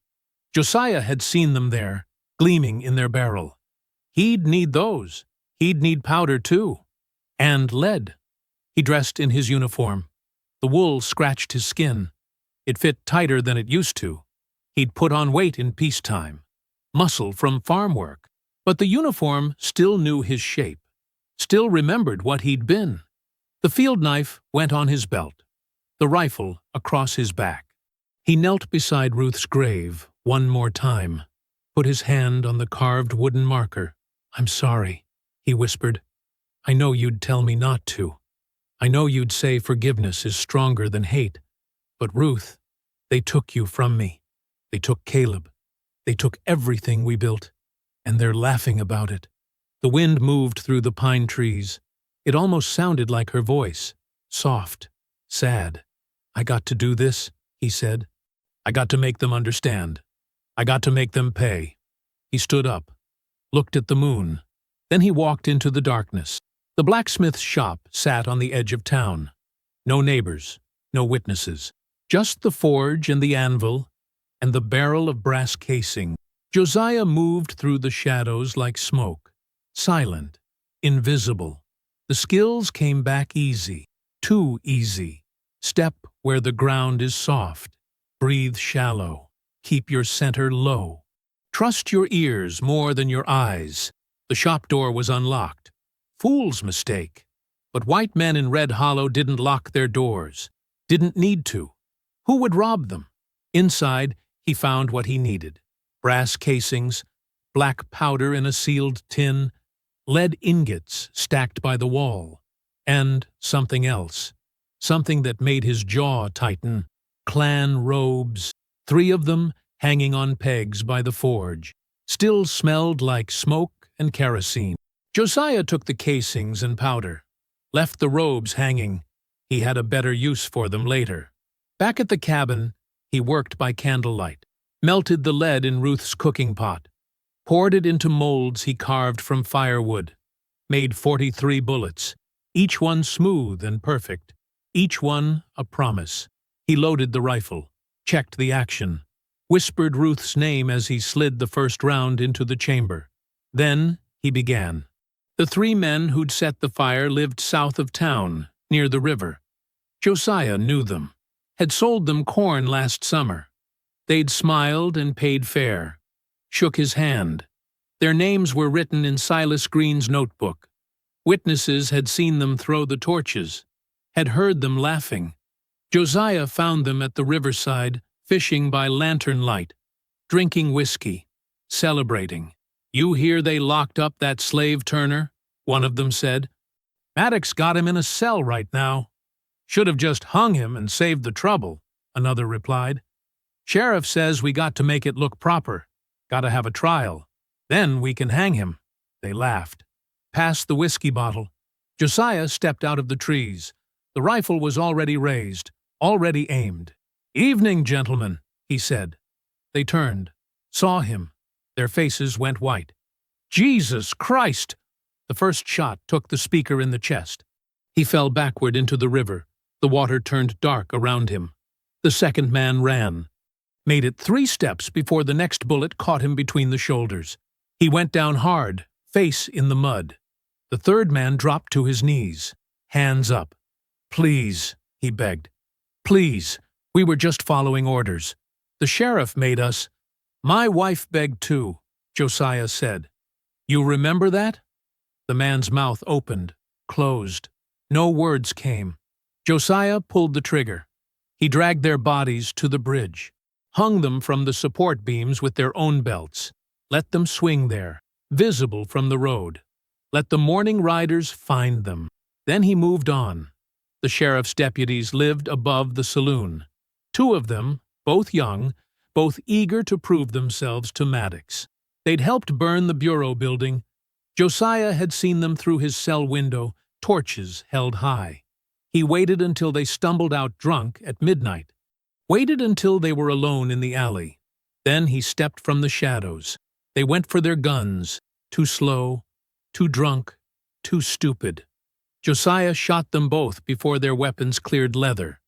A: Josiah had seen them there, gleaming in their barrel. He'd need those. He'd need powder, too. And lead. He dressed in his uniform. The wool scratched his skin. It fit tighter than it used to. He'd put on weight in peacetime. Muscle from farm work. But the uniform still knew his shape. Still remembered what he'd been. The field knife went on his belt. The rifle across his back. He knelt beside Ruth's grave one more time. Put his hand on the carved wooden marker. "I'm sorry," he whispered. "I know you'd tell me not to. I know you'd say forgiveness is stronger than hate. But Ruth, they took you from me. They took Caleb. They took everything we built. And they're laughing about it." The wind moved through the pine trees. It almost sounded like her voice. Soft. Sad. "I got to do this," he said. "I got to make them understand. I got to make them pay." He stood up. Looked at the moon. Then he walked into the darkness. The blacksmith's shop sat on the edge of town. No neighbors. No witnesses. Just the forge and the anvil and the barrel of brass casing. Josiah moved through the shadows like smoke. Silent. Invisible. The skills came back easy. Too easy. Step where the ground is soft. Breathe shallow. Keep your center low. Trust your ears more than your eyes. The shop door was unlocked. Fool's mistake. But white men in Red Hollow didn't lock their doors. Didn't need to. Who would rob them? Inside, he found what he needed. Brass casings, black powder in a sealed tin, lead ingots stacked by the wall, and something else. Something that made his jaw tighten. Clan robes, 3 of them hanging on pegs by the forge. Still smelled like smoke and kerosene. Josiah took the casings and powder. Left the robes hanging. He had a better use for them later. Back at the cabin, he worked by candlelight. Melted the lead in Ruth's cooking pot. Poured it into molds he carved from firewood. Made 43 bullets. Each one smooth and perfect. Each one a promise. He loaded the rifle. Checked the action. Whispered Ruth's name as he slid the first round into the chamber. Then he began. The 3 men who'd set the fire lived south of town, near the river. Josiah knew them. Had sold them corn last summer. They'd smiled and paid fair. Shook his hand. Their names were written in Silas Green's notebook. Witnesses had seen them throw the torches. Had heard them laughing. Josiah found them at the riverside, fishing by lantern light. Drinking whiskey. Celebrating. "You hear they locked up that slave Turner?" one of them said. "Maddox got him in a cell right now." "Should have just hung him and saved the trouble," another replied. "Sheriff says we got to make it look proper. Got to have a trial. Then we can hang him." They laughed. Passed the whiskey bottle. Josiah stepped out of the trees. The rifle was already raised, already aimed. "Evening, gentlemen," he said. They turned. Saw him. Their faces went white. "Jesus Christ!" The first shot took the speaker in the chest. He fell backward into the river. The water turned dark around him. The second man ran, made it 3 steps before the next bullet caught him between the shoulders. He went down hard, face in the mud. The third man dropped to his knees, hands up. "Please," he begged. "Please, we were just following orders. The sheriff made us." "My wife begged too," Josiah said. "You remember that?" The man's mouth opened, closed. No words came. Josiah pulled the trigger. He dragged their bodies to the bridge, hung them from the support beams with their own belts, let them swing there, visible from the road. Let the morning riders find them. Then he moved on. The sheriff's deputies lived above the saloon. 2 of them, both young, both eager to prove themselves to Maddox. They'd helped burn the bureau building. Josiah had seen them through his cell window, torches held high. He waited until they stumbled out drunk at midnight. Waited until they were alone in the alley. Then he stepped from the shadows. They went for their guns. Too slow, too drunk, too stupid. Josiah shot them both before their weapons cleared leather.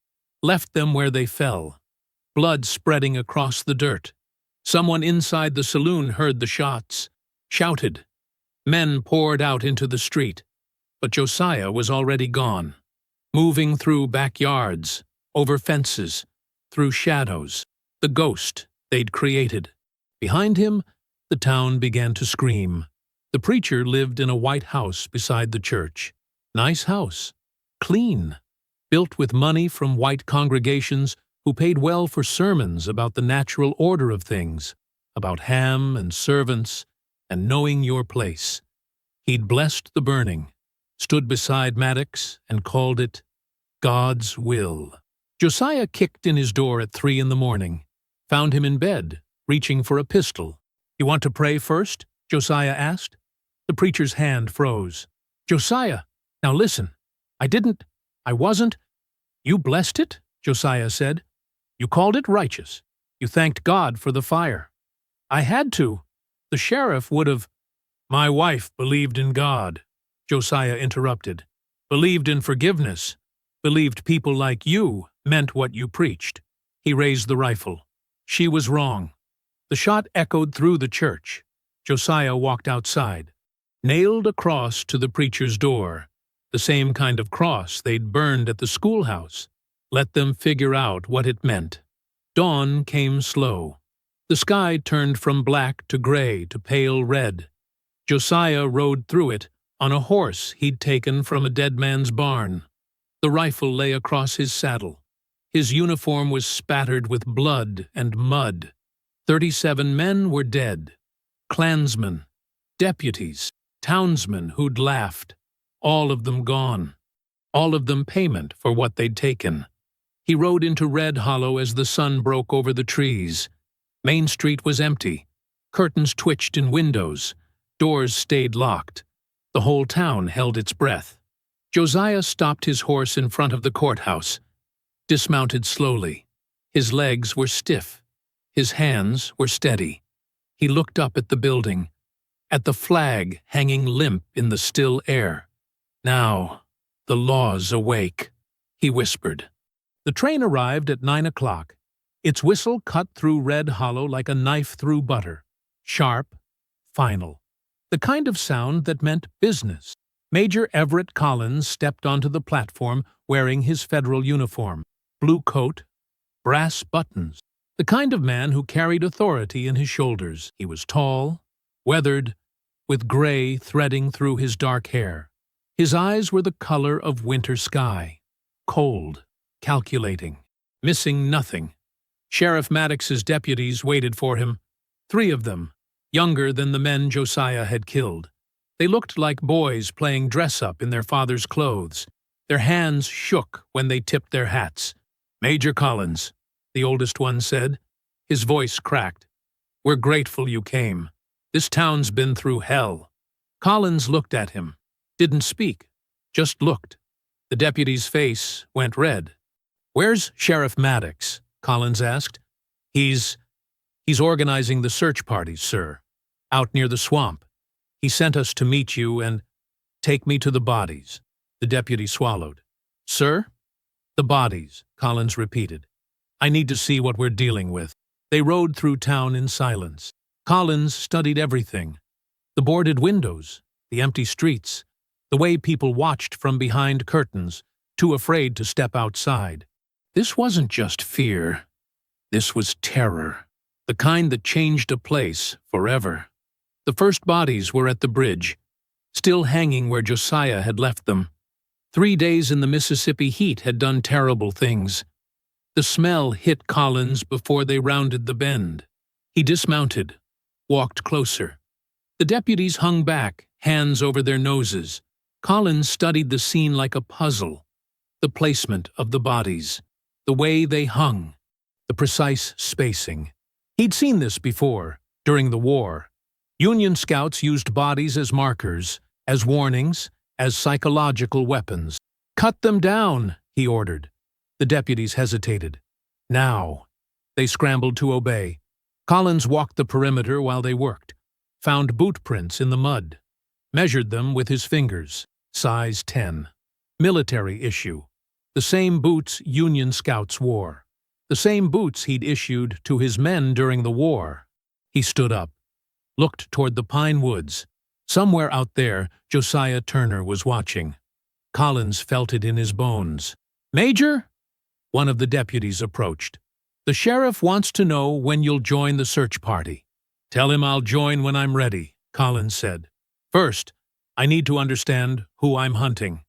A: Left them where they fell. Blood spreading across the dirt. Someone inside the saloon heard the shots. Shouted. Men poured out into the street. But Josiah was already gone. Moving through backyards, over fences, through shadows. The ghost they'd created. Behind him, the town began to scream. The preacher lived in a white house beside the church. Nice house. Clean. Built with money from white congregations who paid well for sermons about the natural order of things, about Ham and servants and knowing your place. He'd blessed the burning, stood beside Maddox and called it God's will. Josiah kicked in his door at 3 in the morning, found him in bed, reaching for a pistol. "You want to pray first?" Josiah asked. The preacher's hand froze. "Josiah, now listen. I wasn't." "You blessed it," Josiah said. "You called it righteous. You thanked God for the fire." "I had to. The sheriff would have—" "My wife believed in God," Josiah interrupted. "Believed in forgiveness. Believed people like you meant what you preached." He raised the rifle. She was wrong. The shot echoed through the church. Josiah walked outside. Nailed a cross to the preacher's door, the same kind of cross they'd burned at the schoolhouse. Let them figure out what it meant. Dawn came slow. The sky turned from black to gray to pale red. Josiah rode through it on a horse he'd taken from a dead man's barn. The rifle lay across his saddle. His uniform was spattered with blood and mud. 37 men were dead. Klansmen, deputies, townsmen who'd laughed. All of them gone. All of them payment for what they'd taken. He rode into Red Hollow as the sun broke over the trees. Main Street was empty. Curtains twitched in windows. Doors stayed locked. The whole town held its breath. Josiah stopped his horse in front of the courthouse, dismounted slowly. His legs were stiff. His hands were steady. He looked up at the building, at the flag hanging limp in the still air. "Now, the law's awake," he whispered. The train arrived at 9 o'clock. Its whistle cut through Red Hollow like a knife through butter. Sharp, final. The kind of sound that meant business. Major Everett Collins stepped onto the platform wearing his federal uniform. Blue coat, brass buttons. The kind of man who carried authority in his shoulders. He was tall, weathered, with gray threading through his dark hair. His eyes were the color of winter sky. Cold, calculating, missing nothing. Sheriff Maddox's deputies waited for him. 3 of them, younger than the men Josiah had killed. They looked like boys playing dress-up in their father's clothes. Their hands shook when they tipped their hats. "Major Collins," the oldest one said. His voice cracked. "We're grateful you came. This town's been through hell." Collins looked at him. Didn't speak. Just looked. The deputy's face went red. "Where's Sheriff Maddox?" Collins asked. He's organizing the search parties, sir. Out near the swamp. He sent us to meet you and take me to the bodies." The deputy swallowed. Sir? The bodies, Collins repeated. I need to see what we're dealing with. They rode through town in silence. Collins studied everything. The boarded windows, the empty streets, the way people watched from behind curtains, too afraid to step outside. This wasn't just fear. This was terror, the kind that changed a place forever. The first bodies were at the bridge, still hanging where Josiah had left them. 3 days in the Mississippi heat had done terrible things. The smell hit Collins before they rounded the bend. He dismounted, walked closer. The deputies hung back, hands over their noses. Collins studied the scene like a puzzle. The placement of the bodies, the way they hung, the precise spacing. He'd seen this before, during the war. Union scouts used bodies as markers, as warnings, as psychological weapons. Cut them down, he ordered. The deputies hesitated. Now. They scrambled to obey. Collins walked the perimeter while they worked, found boot prints in the mud, measured them with his fingers, size 10. Military issue. The same boots Union scouts wore. The same boots he'd issued to his men during the war. He stood up, looked toward the pine woods. Somewhere out there, Josiah Turner was watching. Collins felt it in his bones. Major? One of the deputies approached. The sheriff wants to know when you'll join the search party. Tell him I'll join when I'm ready, Collins said. First, I need to understand who I'm hunting.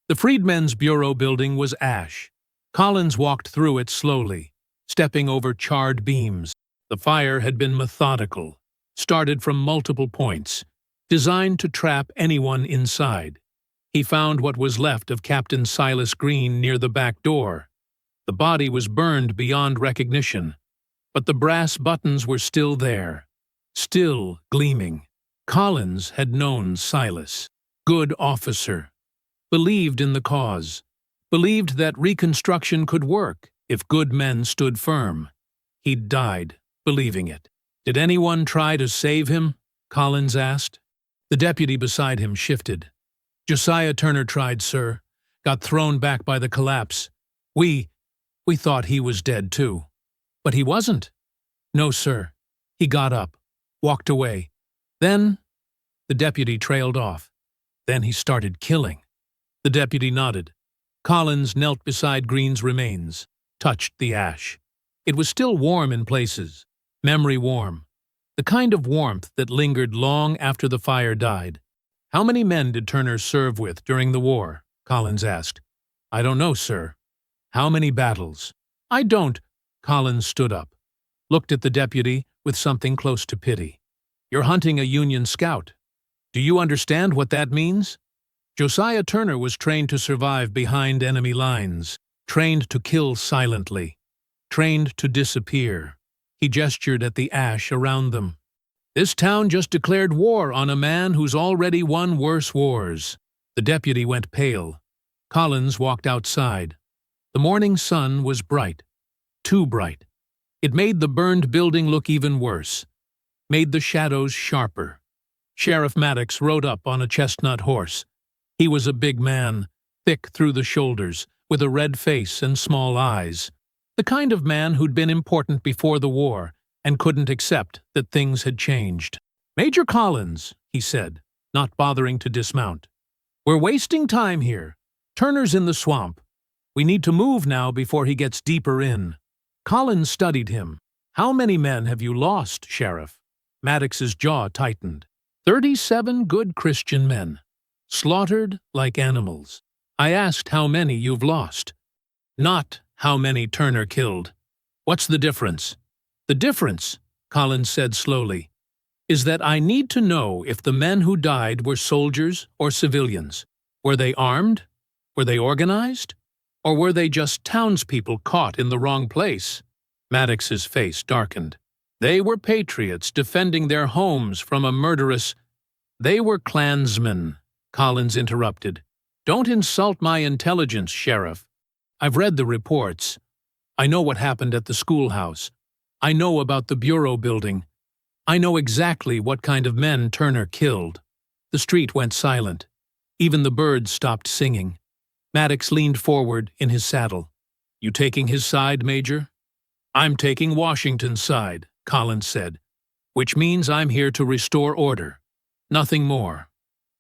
A: The Freedmen's Bureau building was ash. Collins walked through it slowly, stepping over charred beams. The fire had been methodical, started from multiple points, designed to trap anyone inside. He found what was left of Captain Silas Green near the back door. The body was burned beyond recognition, but the brass buttons were still there, still gleaming. Collins had known Silas. Good officer. Believed in the cause. Believed that Reconstruction could work if good men stood firm. He'd died believing it. Did anyone try to save him? Collins asked. The deputy beside him shifted. Josiah Turner tried, sir. Got thrown back by the collapse. We thought he was dead, too. But he wasn't. No, sir. He got up, walked away. Then, the deputy trailed off. Then he started killing. The deputy nodded. Collins knelt beside Green's remains, touched the ash. It was still warm in places, memory warm. The kind of warmth that lingered long after the fire died. How many men did Turner serve with during the war? Collins asked. I don't know, sir. How many battles? I don't. Collins stood up, looked at the deputy with something close to pity. You're hunting a Union scout. Do you understand what that means? Josiah Turner was trained to survive behind enemy lines, trained to kill silently, trained to disappear. He gestured at the ash around them. This town just declared war on a man who's already won worse wars. The deputy went pale. Collins walked outside. The morning sun was bright. Too bright. It made the burned building look even worse. Made the shadows sharper. Sheriff Maddox rode up on a chestnut horse. He was a big man, thick through the shoulders, with a red face and small eyes. The kind of man who'd been important before the war and couldn't accept that things had changed. Major Collins, he said, not bothering to dismount. We're wasting time here. Turner's in the swamp. We need to move now before he gets deeper in. Collins studied him. How many men have you lost, Sheriff? Maddox's jaw tightened. 37 good Christian men. Slaughtered like animals. I asked how many you've lost. Not how many Turner killed. What's the difference? The difference, Collins said slowly, is that I need to know if the men who died were soldiers or civilians. Were they armed? Were they organized? Or were they just townspeople caught in the wrong place? Maddox's face darkened. They were patriots defending their homes from a murderous... They were Klansmen, Collins interrupted. Don't insult my intelligence, Sheriff. I've read the reports. I know what happened at the schoolhouse. I know about the Bureau building. I know exactly what kind of men Turner killed. The street went silent. Even the birds stopped singing. Maddox leaned forward in his saddle. "You taking his side, Major?" "I'm taking Washington's side," Collins said, "which means I'm here to restore order. Nothing more.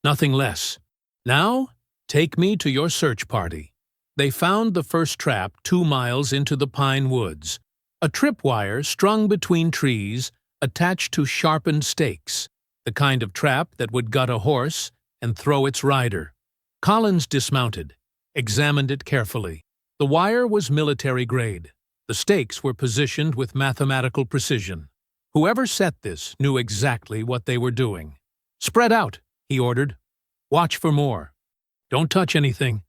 A: Nothing less. Now, take me to your search party." They found the first trap 2 miles into the pine woods, a tripwire strung between trees attached to sharpened stakes, the kind of trap that would gut a horse and throw its rider. Collins dismounted, examined it carefully. The wire was military grade. The stakes were positioned with mathematical precision. Whoever set this knew exactly what they were doing. "Spread out," he ordered. "Watch for more. Don't touch anything.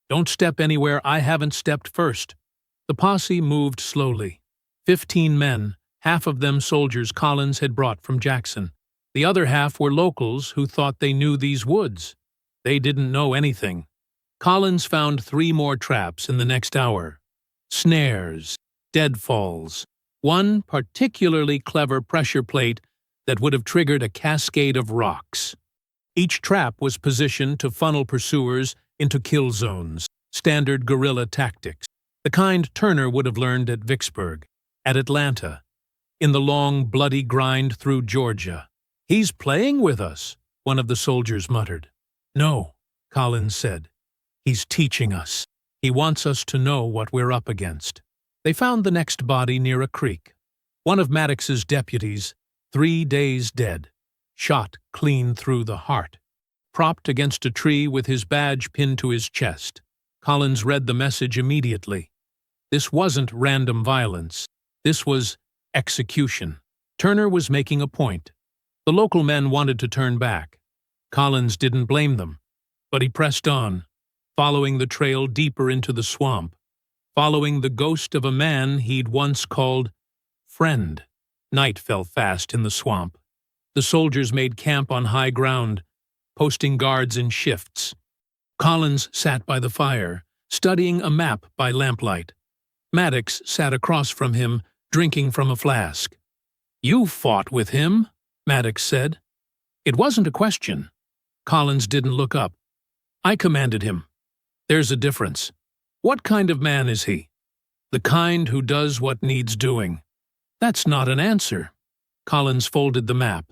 A: Don't step anywhere I haven't stepped first." The posse moved slowly. 15 men, half of them soldiers Collins had brought from Jackson. The other half were locals who thought they knew these woods. They didn't know anything. Collins found 3 more traps in the next hour. Snares, deadfalls, one particularly clever pressure plate that would have triggered a cascade of rocks. Each trap was positioned to funnel pursuers into kill zones, standard guerrilla tactics, the kind Turner would have learned at Vicksburg, at Atlanta, in the long, bloody grind through Georgia. "He's playing with us," one of the soldiers muttered. "No," Collins said. "He's teaching us. He wants us to know what we're up against." They found the next body near a creek. One of Maddox's deputies, 3 days dead, shot clean through the heart, propped against a tree with his badge pinned to his chest. Collins read the message immediately. This wasn't random violence. This was execution. Turner was making a point. The local men wanted to turn back. Collins didn't blame them, but he pressed on, following the trail deeper into the swamp, following the ghost of a man he'd once called friend. Night fell fast in the swamp. The soldiers made camp on high ground, posting guards in shifts. Collins sat by the fire, studying a map by lamplight. Maddox sat across from him, drinking from a flask. "You fought with him," Maddox said. It wasn't a question. Collins didn't look up. "I commanded him. There's a difference. What kind of man is he?" "The kind who does what needs doing." "That's not an answer." Collins folded the map,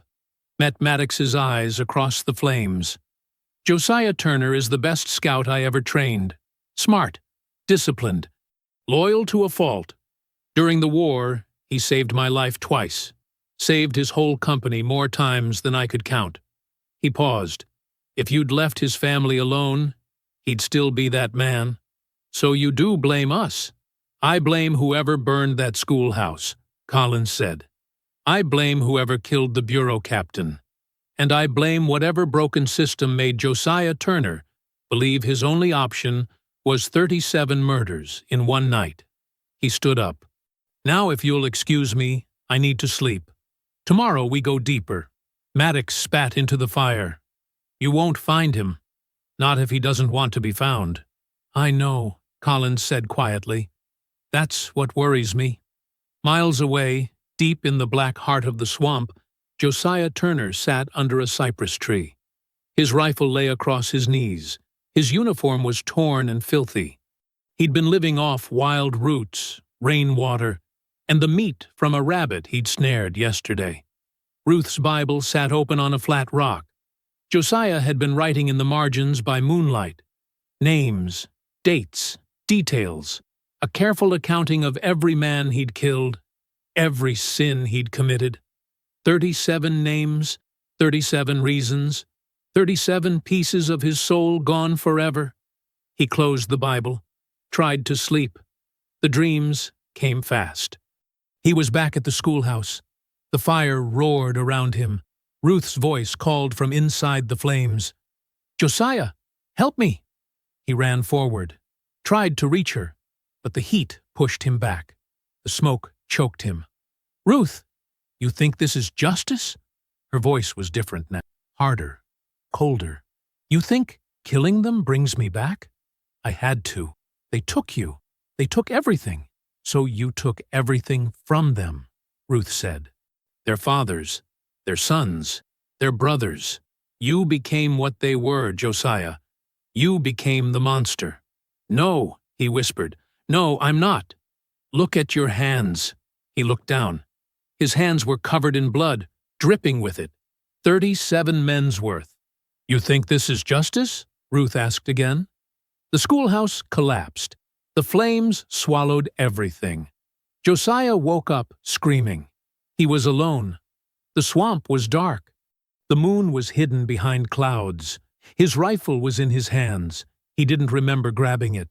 A: met Maddox's eyes across the flames. "Josiah Turner is the best scout I ever trained. Smart, disciplined, loyal to a fault. During the war, he saved my life twice. Saved his whole company more times than I could count." He paused. "If you'd left his family alone, he'd still be that man. So you do blame us." "I blame whoever burned that schoolhouse," Collins said. "I blame whoever killed the bureau captain. And I blame whatever broken system made Josiah Turner believe his only option was 37 murders in one night." He stood up. "Now, if you'll excuse me, I need to sleep. Tomorrow we go deeper." Maddox spat into the fire. "You won't find him. Not if he doesn't want to be found." "I know," Collins said quietly. "That's what worries me." Miles away, deep in the black heart of the swamp, Josiah Turner sat under a cypress tree. His rifle lay across his knees. His uniform was torn and filthy. He'd been living off wild roots, rainwater, and the meat from a rabbit he'd snared yesterday. Ruth's Bible sat open on a flat rock. Josiah had been writing in the margins by moonlight. Names, dates, details, a careful accounting of every man he'd killed, every sin he'd committed. 37 names, 37 reasons, 37 pieces of his soul gone forever. He closed the Bible, tried to sleep. The dreams came fast. He was back at the schoolhouse. The fire roared around him. Ruth's voice called from inside the flames. "Josiah, help me!" He ran forward, tried to reach her, but the heat pushed him back. The smoke choked him. "Ruth, you think this is justice?" Her voice was different now, harder, colder. "You think killing them brings me back?" "I had to. They took you. They took everything." "So you took everything from them," Ruth said. "Their fathers, their sons, their brothers. You became what they were, Josiah, You became the monster." "No," he whispered. "No, I'm not." "Look at your hands." He looked down. His hands were covered in blood, dripping with it. 37 men's worth. "You think this is justice?" Ruth asked again. The schoolhouse collapsed. The flames swallowed everything. Josiah woke up screaming. He was alone. The swamp was dark. The moon was hidden behind clouds. His rifle was in his hands. He didn't remember grabbing it.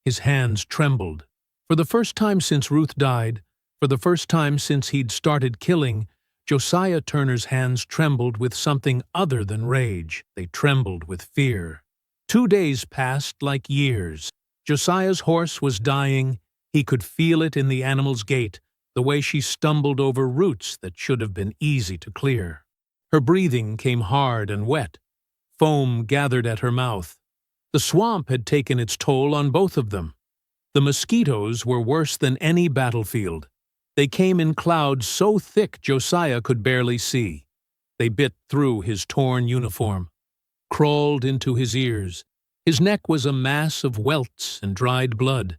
A: His hands trembled. For the first time since Ruth died, for the first time since he'd started killing, Josiah Turner's hands trembled with something other than rage. They trembled with fear. 2 days passed like years. Josiah's horse was dying. He could feel it in the animal's gait, the way she stumbled over roots that should have been easy to clear. Her breathing came hard and wet. Foam gathered at her mouth. The swamp had taken its toll on both of them. The mosquitoes were worse than any battlefield. They came in clouds so thick Josiah could barely see. They bit through his torn uniform, crawled into his ears. His neck was a mass of welts and dried blood.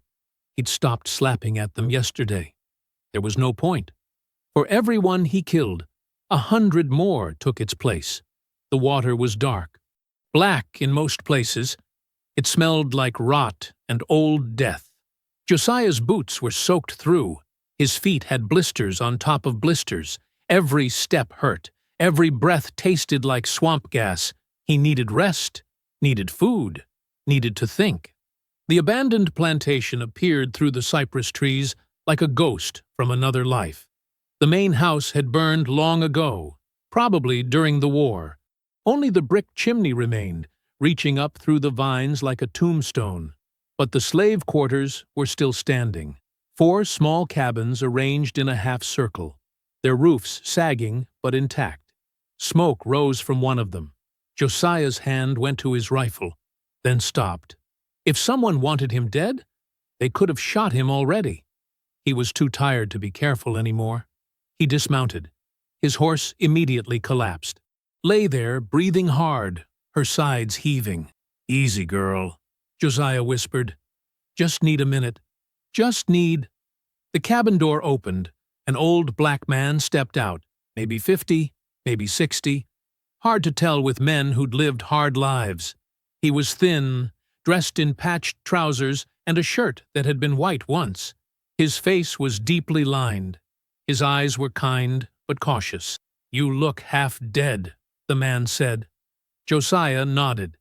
A: He'd stopped slapping at them yesterday. There was no point. For every one he killed, 100 more took its place. The water was dark, black in most places. It smelled like rot and old death. Josiah's boots were soaked through. His feet had blisters on top of blisters. Every step hurt. Every breath tasted like swamp gas. He needed rest, needed food, needed to think. The abandoned plantation appeared through the cypress trees like a ghost from another life. The main house had burned long ago, probably during the war. Only the brick chimney remained, reaching up through the vines like a tombstone. But the slave quarters were still standing. 4 small cabins arranged in a half-circle, their roofs sagging but intact. Smoke rose from one of them. Josiah's hand went to his rifle, then stopped. If someone wanted him dead, they could have shot him already. He was too tired to be careful anymore. He dismounted. His horse immediately collapsed. Lay there, breathing hard, her sides heaving. "Easy, girl," Josiah whispered. "Just need a minute. Just need—" The cabin door opened. An old black man stepped out, maybe 50, maybe 60. Hard to tell with men who'd lived hard lives. He was thin, dressed in patched trousers and a shirt that had been white once. His face was deeply lined. His eyes were kind but cautious. "You look half dead," the man said. Josiah nodded.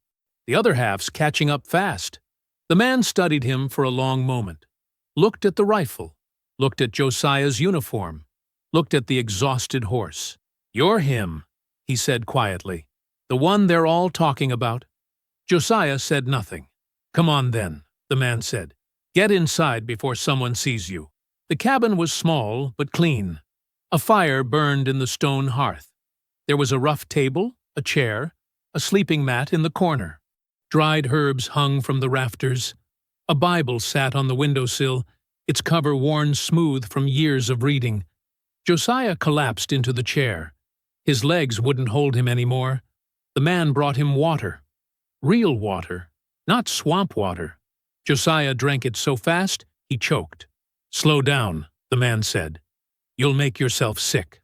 A: "The other half's catching up fast." The man studied him for a long moment. Looked at the rifle, looked at Josiah's uniform, looked at the exhausted horse. "You're him," he said quietly. "The one they're all talking about." Josiah said nothing. "Come on then," the man said. "Get inside before someone sees you." The cabin was small but clean. A fire burned in the stone hearth. There was a rough table, a chair, a sleeping mat in the corner. Dried herbs hung from the rafters. A Bible sat on the windowsill, its cover worn smooth from years of reading. Josiah collapsed into the chair. His legs wouldn't hold him anymore. The man brought him water. Real water, not swamp water. Josiah drank it so fast, he choked. "Slow down," the man said. "You'll make yourself sick."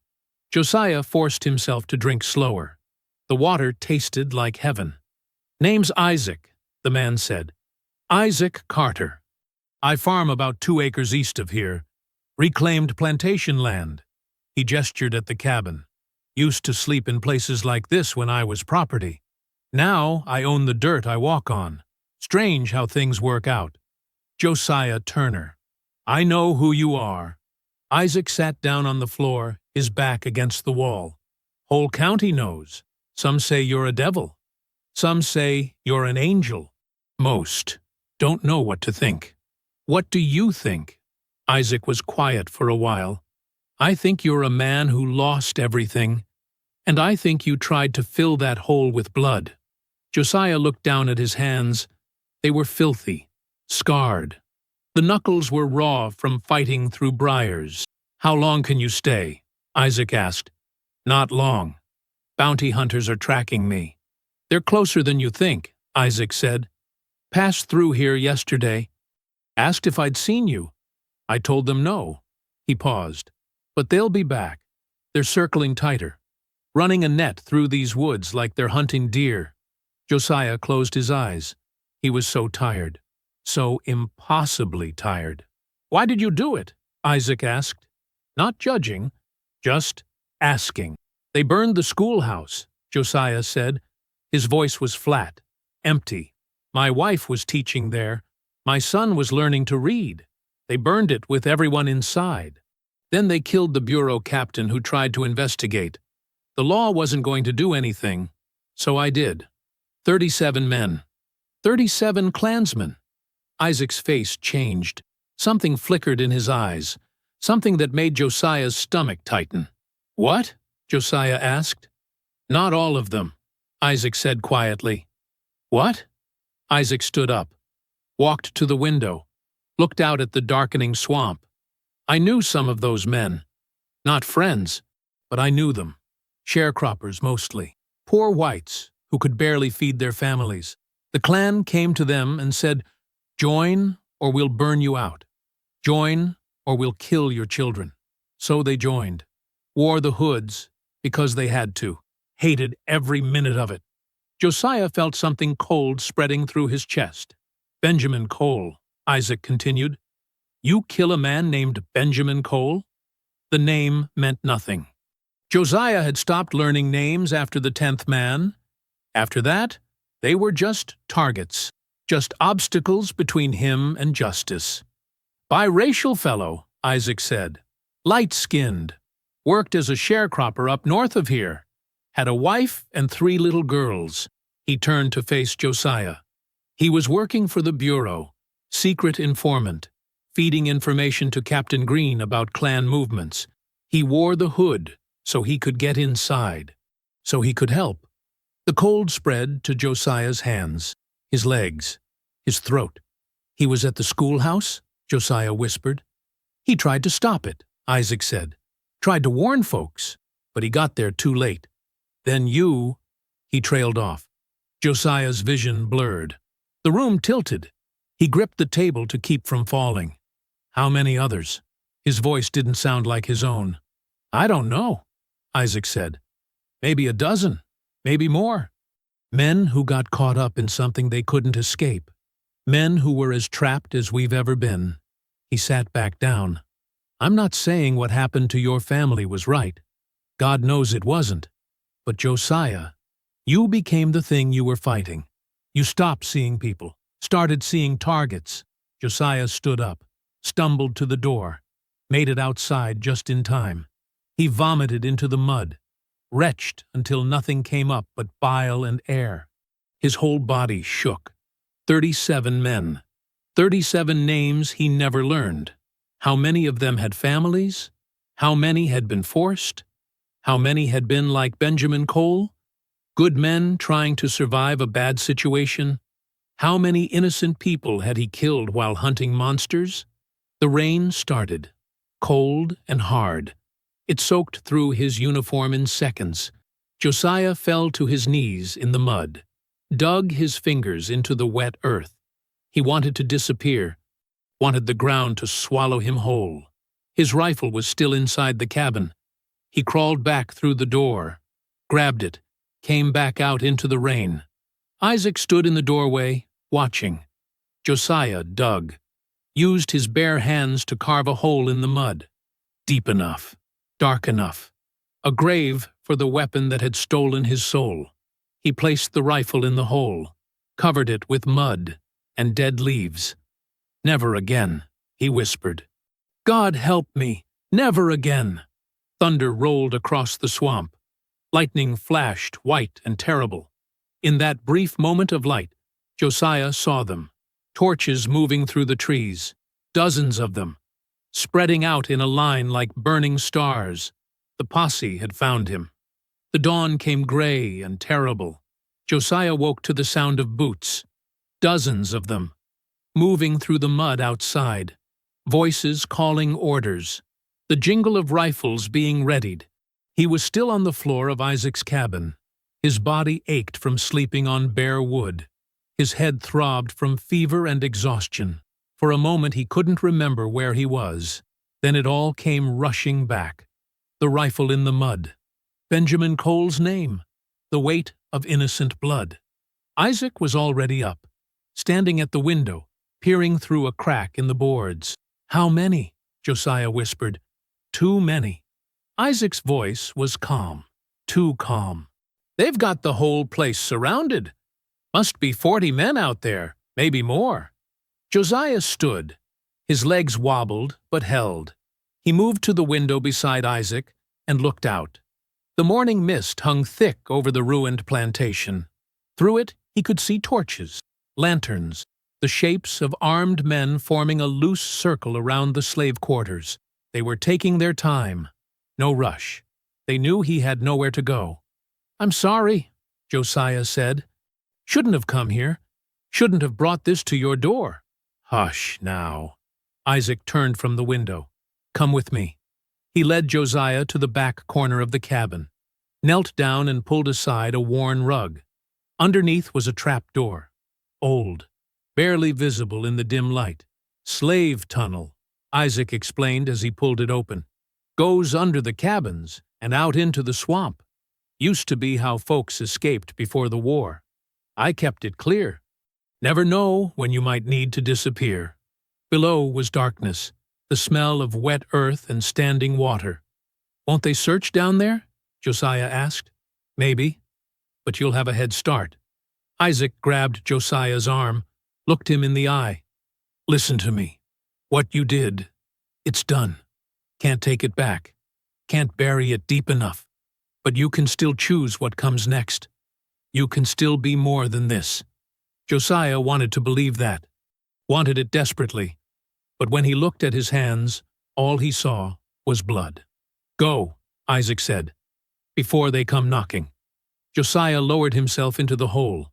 A: Josiah forced himself to drink slower. The water tasted like heaven. "Name's Isaac," the man said. "Isaac Carter. I farm about 2 acres east of here. Reclaimed plantation land." He gestured at the cabin. "Used to sleep in places like this when I was property. Now I own the dirt I walk on. Strange how things work out." "Josiah Turner. I know who you are." Isaac sat down on the floor, his back against the wall. "Whole county knows. Some say you're a devil. Some say you're an angel. Most don't know what to think." "What do you think?" Isaac was quiet for a while. "I think you're a man who lost everything, and I think you tried to fill that hole with blood." Josiah looked down at his hands. They were filthy, scarred. The knuckles were raw from fighting through briars. "How long can you stay?" Isaac asked. "Not long. Bounty hunters are tracking me." "They're closer than you think," Isaac said. Passed through here yesterday. Asked if I'd seen you. I told them no. He paused. But they'll be back. They're circling tighter, running a net through these woods like they're hunting deer. Josiah closed his eyes. He was so tired. So impossibly tired. Why did you do it? Isaac asked. Not judging, just asking. They burned the schoolhouse, Josiah said. His voice was flat, empty. My wife was teaching there. My son was learning to read. They burned it with everyone inside. Then they killed the bureau captain who tried to investigate. The law wasn't going to do anything, so I did. 37 men. 37 Klansmen. Isaac's face changed. Something flickered in his eyes, something that made Josiah's stomach tighten. What? Josiah asked. Not all of them, Isaac said quietly. What? Isaac stood up, walked to the window, looked out at the darkening swamp. I knew some of those men. Not friends, but I knew them. Sharecroppers mostly. Poor whites who could barely feed their families. The Klan came to them and said, "Join or we'll burn you out. Join or we'll kill your children." So they joined. Wore the hoods because they had to. Hated every minute of it. Josiah felt something cold spreading through his chest. Benjamin Cole, Isaac continued. You kill a man named Benjamin Cole? The name meant nothing. Josiah had stopped learning names after the 10th man. After that, they were just targets, just obstacles between him and justice. Biracial fellow, Isaac said. Light-skinned. Worked as a sharecropper up north of here. Had a wife and 3 little girls. He turned to face Josiah. He was working for the Bureau, secret informant, feeding information to Captain Green about Klan movements. He wore the hood so he could get inside, so he could help. The cold spread to Josiah's hands, his legs, his throat. He was at the schoolhouse, Josiah whispered. He tried to stop it, Isaac said. Tried to warn folks, but he got there too late. Then you... He trailed off. Josiah's vision blurred. The room tilted. He gripped the table to keep from falling. How many others? His voice didn't sound like his own. I don't know, Isaac said. Maybe a dozen, maybe more. Men who got caught up in something they couldn't escape. Men who were as trapped as we've ever been. He sat back down. I'm not saying what happened to your family was right. God knows it wasn't. But Josiah, you became the thing you were fighting. You stopped seeing people, started seeing targets. Josiah stood up, stumbled to the door, made it outside just in time. He vomited into the mud, retched until nothing came up but bile and air. His whole body shook. 37 men. 37 names he never learned. How many of them had families? How many had been forced? How many had been like Benjamin Cole? Good men trying to survive a bad situation? How many innocent people had he killed while hunting monsters? The rain started, cold and hard. It soaked through his uniform in seconds. Josiah fell to his knees in the mud, dug his fingers into the wet earth. He wanted to disappear, wanted the ground to swallow him whole. His rifle was still inside the cabin. He crawled back through the door, grabbed it, came back out into the rain. Isaac stood in the doorway, watching. Josiah dug, used his bare hands to carve a hole in the mud. Deep enough, dark enough. A grave for the weapon that had stolen his soul. He placed the rifle in the hole, covered it with mud and dead leaves. Never again, he whispered. God help me, never again. Thunder rolled across the swamp. Lightning flashed white and terrible. In that brief moment of light, Josiah saw them, torches moving through the trees, dozens of them, spreading out in a line like burning stars. The posse had found him. The dawn came gray and terrible. Josiah woke to the sound of boots, dozens of them, moving through the mud outside, voices calling orders, the jingle of rifles being readied. He was still on the floor of Isaac's cabin. His body ached from sleeping on bare wood. His head throbbed from fever and exhaustion. For a moment he couldn't remember where he was. Then it all came rushing back. The rifle in the mud. Benjamin Cole's name. The weight of innocent blood. Isaac was already up, standing at the window, peering through a crack in the boards. "How many?" Josiah whispered. "Too many." Isaac's voice was calm. Too calm. "They've got the whole place surrounded. Must be 40 men out there, maybe more." Josiah stood. His legs wobbled, but held. He moved to the window beside Isaac and looked out. The morning mist hung thick over the ruined plantation. Through it he could see torches, lanterns, the shapes of armed men forming a loose circle around the slave quarters. They were taking their time. No rush. They knew he had nowhere to go. "I'm sorry," Josiah said. "Shouldn't have come here. Shouldn't have brought this to your door." "Hush, now." Isaac turned from the window. "Come with me." He led Josiah to the back corner of the cabin, knelt down and pulled aside a worn rug. Underneath was a trap door. Old, barely visible in the dim light. "Slave tunnel," Isaac explained as he pulled it open. "Goes under the cabins and out into the swamp. Used to be how folks escaped before the war. I kept it clear. Never know when you might need to disappear." Below was darkness, the smell of wet earth and standing water. "Won't they search down there?" Josiah asked. "Maybe, but you'll have a head start." Isaac grabbed Josiah's arm, looked him in the eye. "Listen to me. What you did, it's done. Can't take it back. Can't bury it deep enough. But you can still choose what comes next. You can still be more than this." Josiah wanted to believe that. Wanted it desperately. But when he looked at his hands, all he saw was blood. "Go," Isaac said, "before they come knocking." Josiah lowered himself into the hole.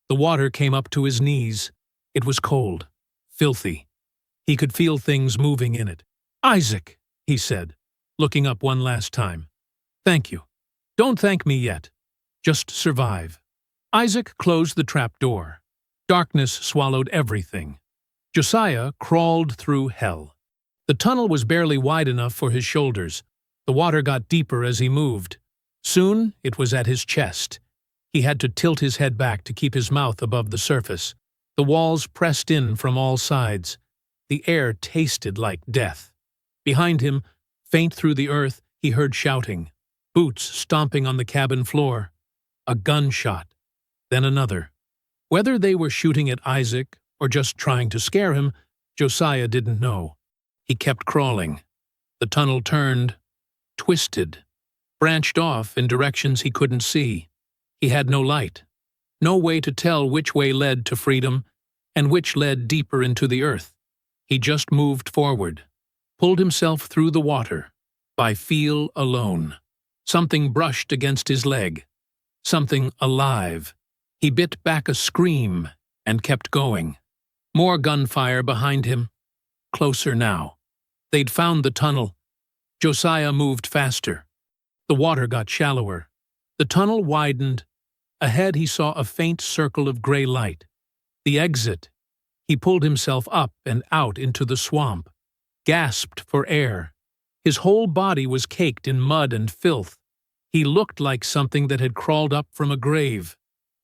A: The water came up to his knees. It was cold, filthy. He could feel things moving in it. "Isaac," he said, looking up one last time. "Thank you. Don't thank me yet. Just survive." Isaac closed the trap door. Darkness swallowed everything. Josiah crawled through hell. The tunnel was barely wide enough for his shoulders. The water got deeper as he moved. Soon it was at his chest. He had to tilt his head back to keep his mouth above the surface. The walls pressed in from all sides. The air tasted like death. Behind him, faint through the earth, he heard shouting. Boots stomping on the cabin floor. A gunshot. Then another. Whether they were shooting at Isaac or just trying to scare him, Josiah didn't know. He kept crawling. The tunnel turned, twisted, branched off in directions he couldn't see. He had no light, no way to tell which way led to freedom and which led deeper into the earth. He just moved forward, pulled himself through the water, by feel alone. Something brushed against his leg, something alive. He bit back a scream and kept going. More gunfire behind him. Closer now. They'd found the tunnel. Josiah moved faster. The water got shallower. The tunnel widened. Ahead he saw a faint circle of gray light. The exit. He pulled himself up and out into the swamp, gasped for air. His whole body was caked in mud and filth. He looked like something that had crawled up from a grave.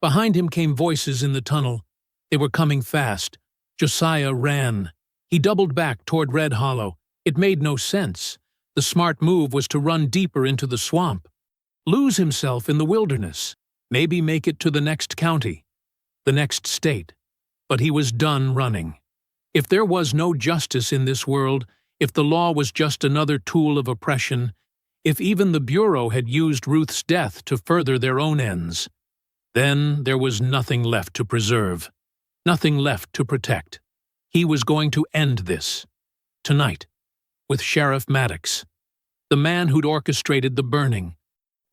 A: Behind him came voices in the tunnel. They were coming fast. Josiah ran. He doubled back toward Red Hollow. It made no sense. The smart move was to run deeper into the swamp. Lose himself in the wilderness. Maybe make it to the next county. The next state. But he was done running. If there was no justice in this world, if the law was just another tool of oppression, if even the Bureau had used Ruth's death to further their own ends, then there was nothing left to preserve, nothing left to protect. He was going to end this. Tonight. With Sheriff Maddox. The man who'd orchestrated the burning.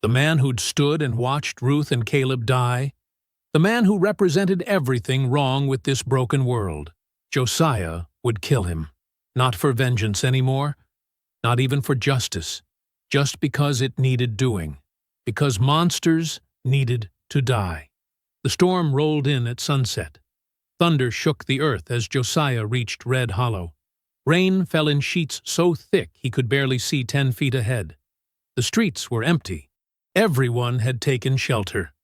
A: The man who'd stood and watched Ruth and Caleb die. The man who represented everything wrong with this broken world. Josiah would kill him. Not for vengeance anymore. Not even for justice. Just because it needed doing. Because monsters needed to die. The storm rolled in at sunset. Thunder shook the earth as Josiah reached Red Hollow. Rain fell in sheets so thick he could barely see 10 feet ahead. The streets were empty. Everyone had taken shelter.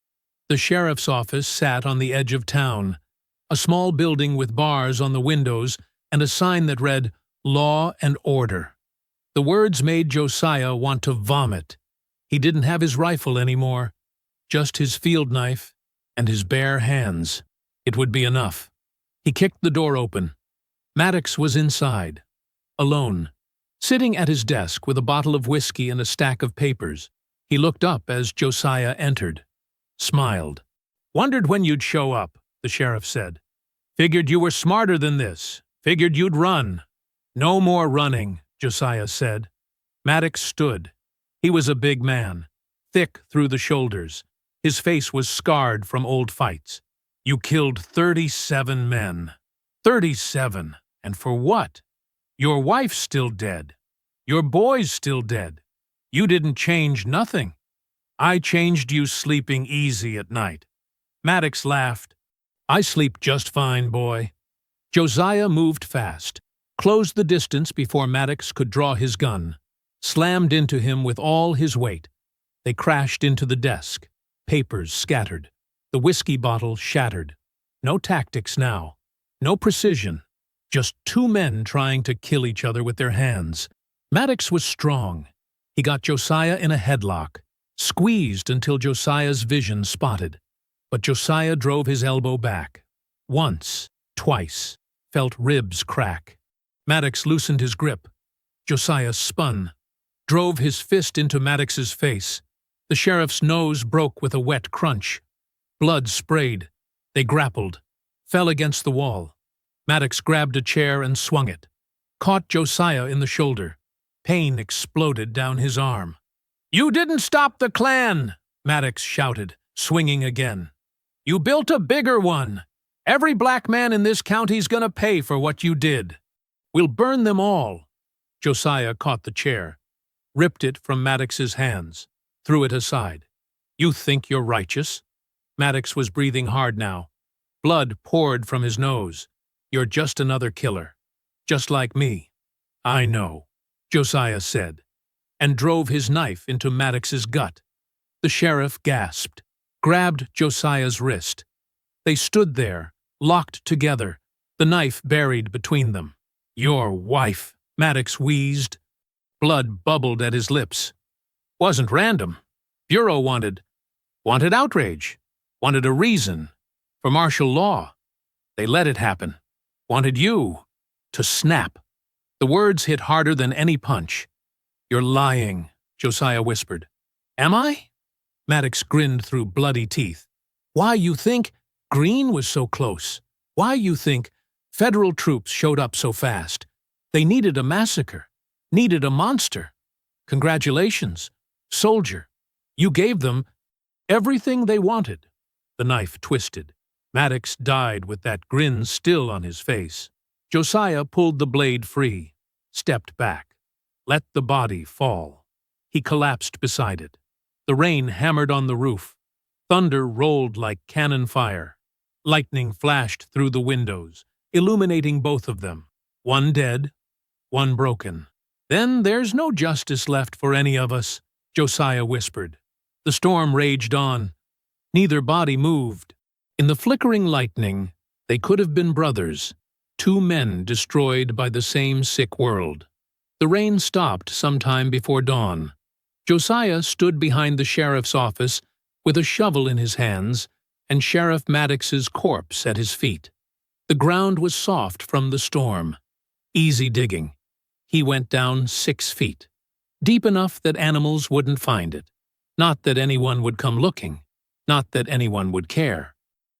A: The sheriff's office sat on the edge of town, a small building with bars on the windows and a sign that read, "Law and Order." The words made Josiah want to vomit. He didn't have his rifle anymore, just his field knife and his bare hands. It would be enough. He kicked the door open. Maddox was inside, alone, sitting at his desk with a bottle of whiskey and a stack of papers. He looked up as Josiah entered, smiled. "Wondered when you'd show up," the sheriff said. "Figured you were smarter than this. Figured you'd run." "No more running," Josiah said. Maddox stood. He was a big man, thick through the shoulders. His face was scarred from old fights. "You killed 37 men. 37. And for what? Your wife's still dead. Your boy's still dead. You didn't change nothing. I changed you sleeping easy at night." Maddox laughed. "I sleep just fine, boy." Josiah moved fast, closed the distance before Maddox could draw his gun, slammed into him with all his weight. They crashed into the desk, papers scattered, the whiskey bottle shattered. No tactics now, no precision, just two men trying to kill each other with their hands. Maddox was strong. He got Josiah in a headlock, squeezed until Josiah's vision spotted. But Josiah drove his elbow back. Once, twice, felt ribs crack. Maddox loosened his grip. Josiah spun, drove his fist into Maddox's face. The sheriff's nose broke with a wet crunch. Blood sprayed. They grappled, fell against the wall. Maddox grabbed a chair and swung it, caught Josiah in the shoulder. Pain exploded down his arm. "You didn't stop the Klan!" Maddox shouted, swinging again. "You built a bigger one. Every black man in this county's gonna pay for what you did. We'll burn them all." Josiah caught the chair, ripped it from Maddox's hands, threw it aside. "You think you're righteous?" Maddox was breathing hard now. Blood poured from his nose. "You're just another killer. Just like me." "I know," Josiah said, and drove his knife into Maddox's gut. The sheriff gasped, grabbed Josiah's wrist. They stood there, locked together, the knife buried between them. "Your wife," Maddox wheezed. Blood bubbled at his lips. "Wasn't random. Bureau wanted outrage, wanted a reason, for martial law. They let it happen. Wanted you to snap." The words hit harder than any punch. "You're lying," Josiah whispered. "Am I?" Maddox grinned through bloody teeth. "Why you think Green was so close? Why you think federal troops showed up so fast? They needed a massacre, needed a monster. Congratulations, soldier. You gave them everything they wanted." The knife twisted. Maddox died with that grin still on his face. Josiah pulled the blade free, stepped back, let the body fall. He collapsed beside it. The rain hammered on the roof. Thunder rolled like cannon fire. Lightning flashed through the windows, illuminating both of them. One dead, one broken. "Then there's no justice left for any of us," Josiah whispered. The storm raged on. Neither body moved. In the flickering lightning, they could have been brothers, two men destroyed by the same sick world. The rain stopped sometime before dawn. Josiah stood behind the sheriff's office with a shovel in his hands and Sheriff Maddox's corpse at his feet. The ground was soft from the storm. Easy digging. He went down 6 feet, deep enough that animals wouldn't find it. Not that anyone would come looking. Not that anyone would care.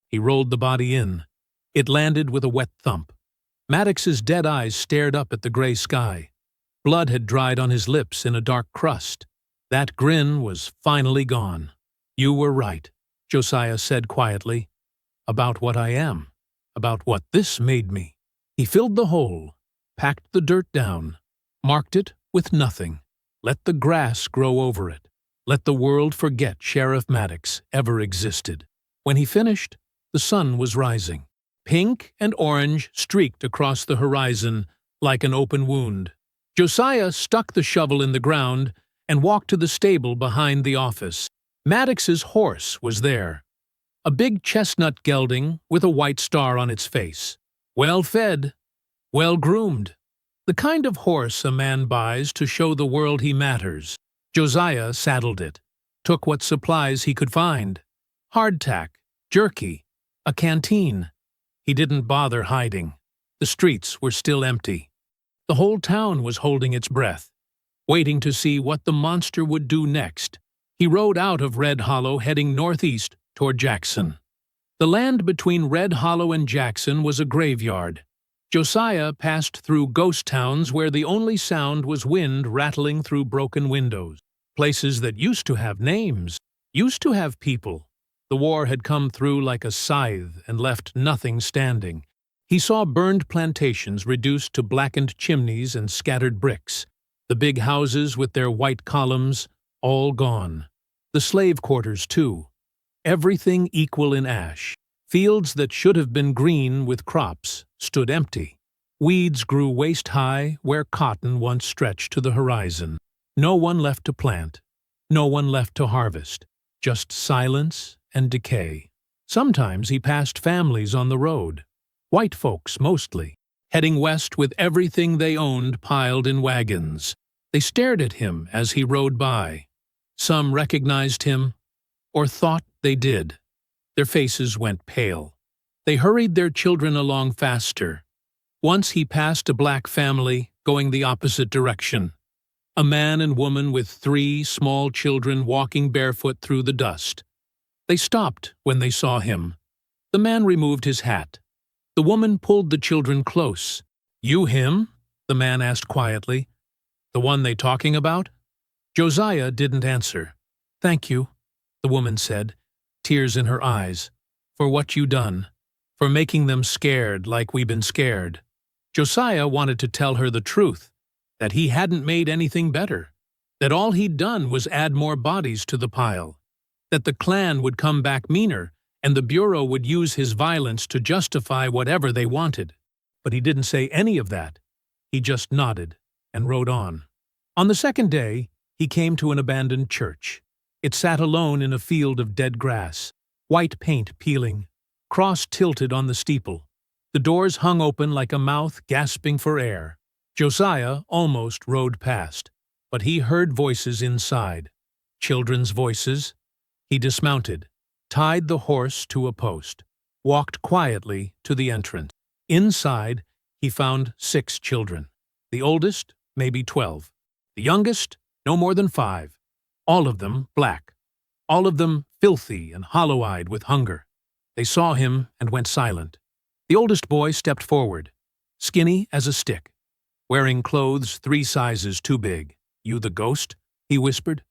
A: He rolled the body in. It landed with a wet thump. Maddox's dead eyes stared up at the gray sky. Blood had dried on his lips in a dark crust. That grin was finally gone. "You were right," Josiah said quietly, "about what I am, about what this made me." He filled the hole, packed the dirt down, marked it with nothing. Let the grass grow over it. Let the world forget Sheriff Maddox ever existed. When he finished, the sun was rising. Pink and orange streaked across the horizon like an open wound. Josiah stuck the shovel in the ground and walked to the stable behind the office. Maddox's horse was there, a big chestnut gelding with a white star on its face. Well fed, well groomed. The kind of horse a man buys to show the world he matters. Josiah saddled it, took what supplies he could find. Hardtack, jerky, a canteen. He didn't bother hiding. The streets were still empty. The whole town was holding its breath, waiting to see what the monster would do next. He rode out of Red Hollow, heading northeast toward Jackson. The land between Red Hollow and Jackson was a graveyard. Josiah passed through ghost towns where the only sound was wind rattling through broken windows. Places that used to have names, used to have people. The war had come through like a scythe and left nothing standing. He saw burned plantations reduced to blackened chimneys and scattered bricks. The big houses with their white columns, all gone. The slave quarters, too. Everything equal in ash. Fields that should have been green with crops stood empty. Weeds grew waist-high where cotton once stretched to the horizon. No one left to plant. No one left to harvest. Just silence and decay. Sometimes he passed families on the road. White folks, mostly, heading west with everything they owned piled in wagons. They stared at him as he rode by. Some recognized him, or thought they did. Their faces went pale. They hurried their children along faster. Once he passed a black family going the opposite direction. A man and woman with 3 small children walking barefoot through the dust. They stopped when they saw him. The man removed his hat. The woman pulled the children close. "You him?" the man asked quietly. "The one they talking about?" Josiah didn't answer. "Thank you," the woman said, tears in her eyes. "For what you done. For making them scared like we been scared." Josiah wanted to tell her the truth, that he hadn't made anything better, that all he'd done was add more bodies to the pile, that the Klan would come back meaner and the Bureau would use his violence to justify whatever they wanted. But he didn't say any of that. He just nodded and rode on. On the second day, he came to an abandoned church. It sat alone in a field of dead grass, white paint peeling, cross tilted on the steeple. The doors hung open like a mouth gasping for air. Josiah almost rode past, but he heard voices inside. Children's voices. He dismounted, tied the horse to a post, walked quietly to the entrance. Inside, he found 6 children. The oldest, maybe 12. The youngest, no more than 5. All of them black. All of them filthy and hollow-eyed with hunger. They saw him and went silent. The oldest boy stepped forward, skinny as a stick, wearing clothes 3 sizes too big. "You the ghost?" he whispered.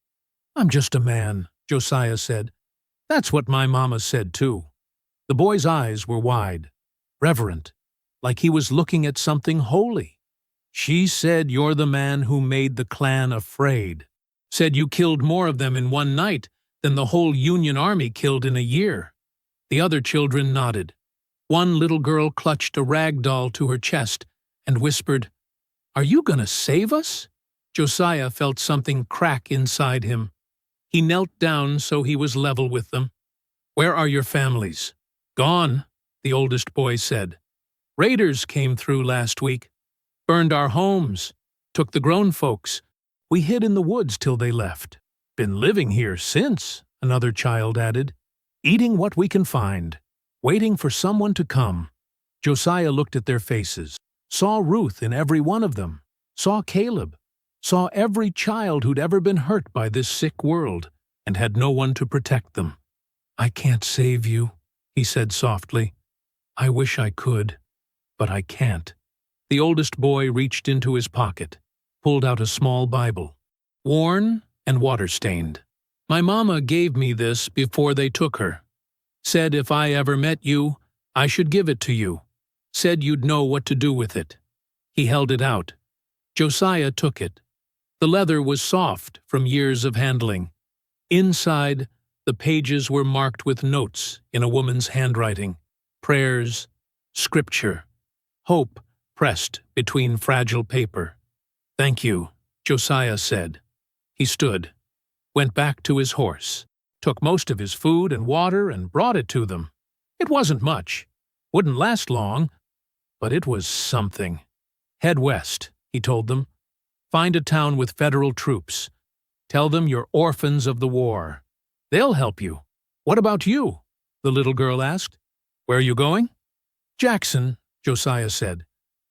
A: "I'm just a man," Josiah said. "That's what my mama said, too." The boy's eyes were wide, reverent, like he was looking at something holy. "She said you're the man who made the Klan afraid. Said you killed more of them in one night than the whole Union Army killed in a year." The other children nodded. One little girl clutched a rag doll to her chest and whispered, "Are you gonna save us?" Josiah felt something crack inside him. He knelt down so he was level with them. "Where are your families?" "Gone," the oldest boy said. "Raiders came through last week. Burned our homes. Took the grown folks. We hid in the woods till they left. Been living here since," another child added. "Eating what we can find. Waiting for someone to come." Josiah looked at their faces, saw Ruth in every one of them, saw Caleb, saw every child who'd ever been hurt by this sick world, and had no one to protect them. "I can't save you," he said softly. "I wish I could, but I can't." The oldest boy reached into his pocket, pulled out a small Bible, worn and water-stained. "My mama gave me this before they took her. Said if I ever met you, I should give it to you. Said you'd know what to do with it." He held it out. Josiah took it. The leather was soft from years of handling. Inside, the pages were marked with notes in a woman's handwriting. Prayers, Scripture. Hope pressed between fragile paper. "Thank you," Josiah said. He stood, went back to his horse, took most of his food and water and brought it to them. It wasn't much, wouldn't last long, but it was something. "Head west," he told them. "Find a town with federal troops. Tell them you're orphans of the war. They'll help you." "What about you?" the little girl asked. "Where are you going?" "Jackson," Josiah said.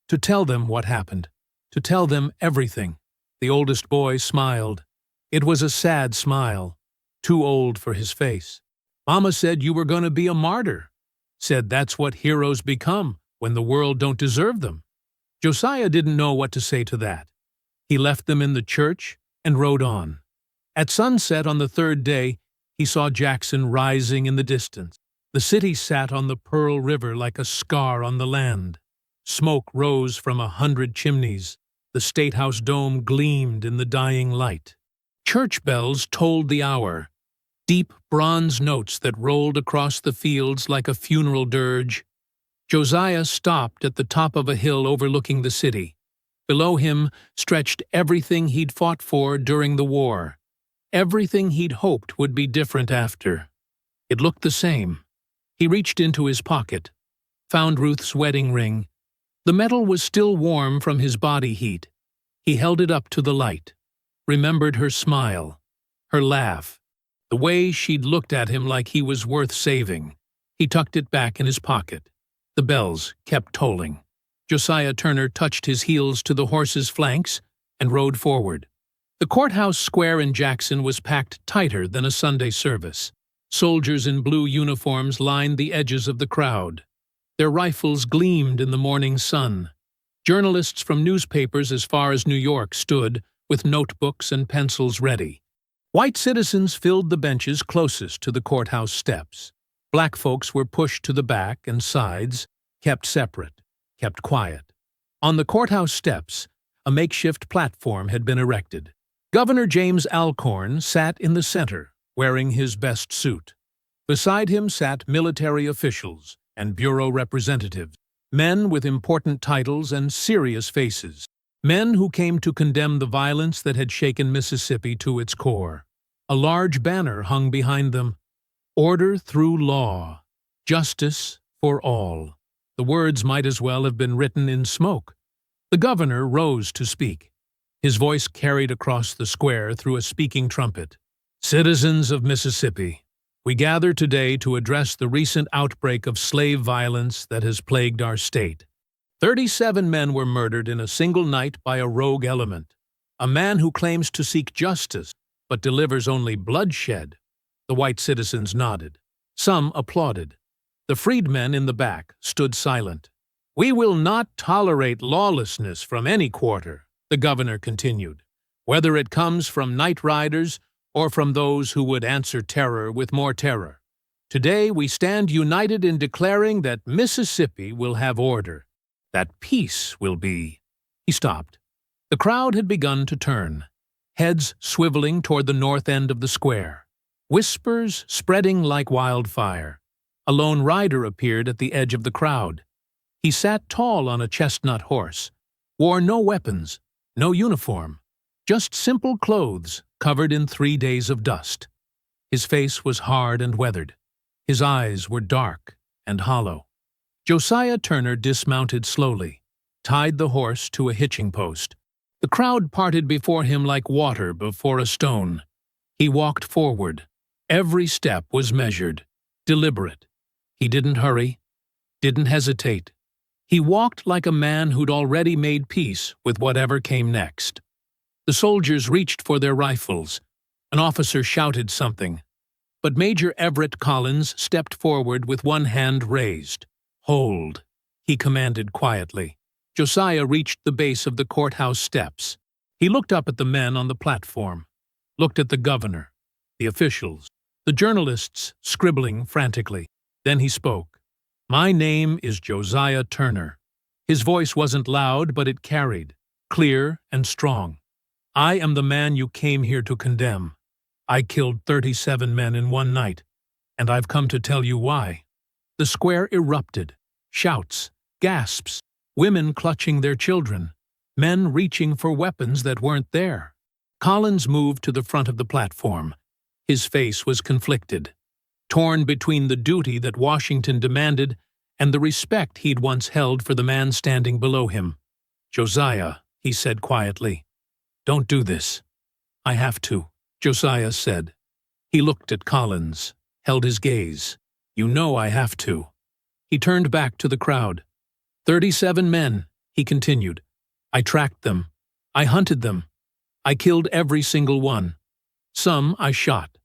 A: "To tell them what happened. To tell them everything." The oldest boy smiled. It was a sad smile, too old for his face. "Mama said you were going to be a martyr. Said that's what heroes become when the world don't deserve them." Josiah didn't know what to say to that. He left them in the church and rode on. At sunset on the third day, he saw Jackson rising in the distance. The city sat on the Pearl River like a scar on the land. Smoke rose from 100 chimneys. The State House dome gleamed in the dying light. Church bells tolled the hour, deep bronze notes that rolled across the fields like a funeral dirge. Josiah stopped at the top of a hill overlooking the city. Below him stretched everything he'd fought for during the war, everything he'd hoped would be different after. It looked the same. He reached into his pocket, found Ruth's wedding ring. The metal was still warm from his body heat. He held it up to the light, remembered her smile, her laugh, the way she'd looked at him like he was worth saving. He tucked it back in his pocket. The bells kept tolling. Josiah Turner touched his heels to the horse's flanks and rode forward. The courthouse square in Jackson was packed tighter than a Sunday service. Soldiers in blue uniforms lined the edges of the crowd. Their rifles gleamed in the morning sun. Journalists from newspapers as far as New York stood, with notebooks and pencils ready. White citizens filled the benches closest to the courthouse steps. Black folks were pushed to the back and sides, kept separate, kept quiet. On the courthouse steps, a makeshift platform had been erected. Governor James Alcorn sat in the center, wearing his best suit. Beside him sat military officials and bureau representatives, men with important titles and serious faces, men who came to condemn the violence that had shaken Mississippi to its core. A large banner hung behind them. "Order through law. Justice for all." The words might as well have been written in smoke. The governor rose to speak. His voice carried across the square through a speaking trumpet. "Citizens of Mississippi, we gather today to address the recent outbreak of slave violence that has plagued our state. 37 men were murdered in a single night by a rogue element, a man who claims to seek justice but delivers only bloodshed." The white citizens nodded. Some applauded. The freedmen in the back stood silent. "We will not tolerate lawlessness from any quarter," the governor continued, "whether it comes from night riders or from those who would answer terror with more terror. Today we stand united in declaring that Mississippi will have order, that peace will be." He stopped. The crowd had begun to turn, heads swiveling toward the north end of the square, whispers spreading like wildfire. A lone rider appeared at the edge of the crowd. He sat tall on a chestnut horse, wore no weapons, no uniform, just simple clothes covered in 3 days of dust. His face was hard and weathered. His eyes were dark and hollow. Josiah Turner dismounted slowly, tied the horse to a hitching post. The crowd parted before him like water before a stone. He walked forward. Every step was measured, deliberate. He didn't hurry, didn't hesitate. He walked like a man who'd already made peace with whatever came next. The soldiers reached for their rifles. An officer shouted something, but Major Everett Collins stepped forward with one hand raised. "Hold," he commanded quietly. Josiah reached the base of the courthouse steps. He looked up at the men on the platform, looked at the governor, the officials, the journalists scribbling frantically. Then he spoke. "My name is Josiah Turner." His voice wasn't loud, but it carried, clear and strong. "I am the man you came here to condemn. I killed 37 men in one night, and I've come to tell you why." The square erupted. Shouts, gasps, women clutching their children, men reaching for weapons that weren't there. Collins moved to the front of the platform. His face was conflicted, torn between the duty that Washington demanded and the respect he'd once held for the man standing below him. "Josiah," he said quietly, "don't do this." "I have to," Josiah said. He looked at Collins, held his gaze. "You know I have to." He turned back to the crowd. 37 men, he continued. "I tracked them. I hunted them. I killed every single one. Some I shot.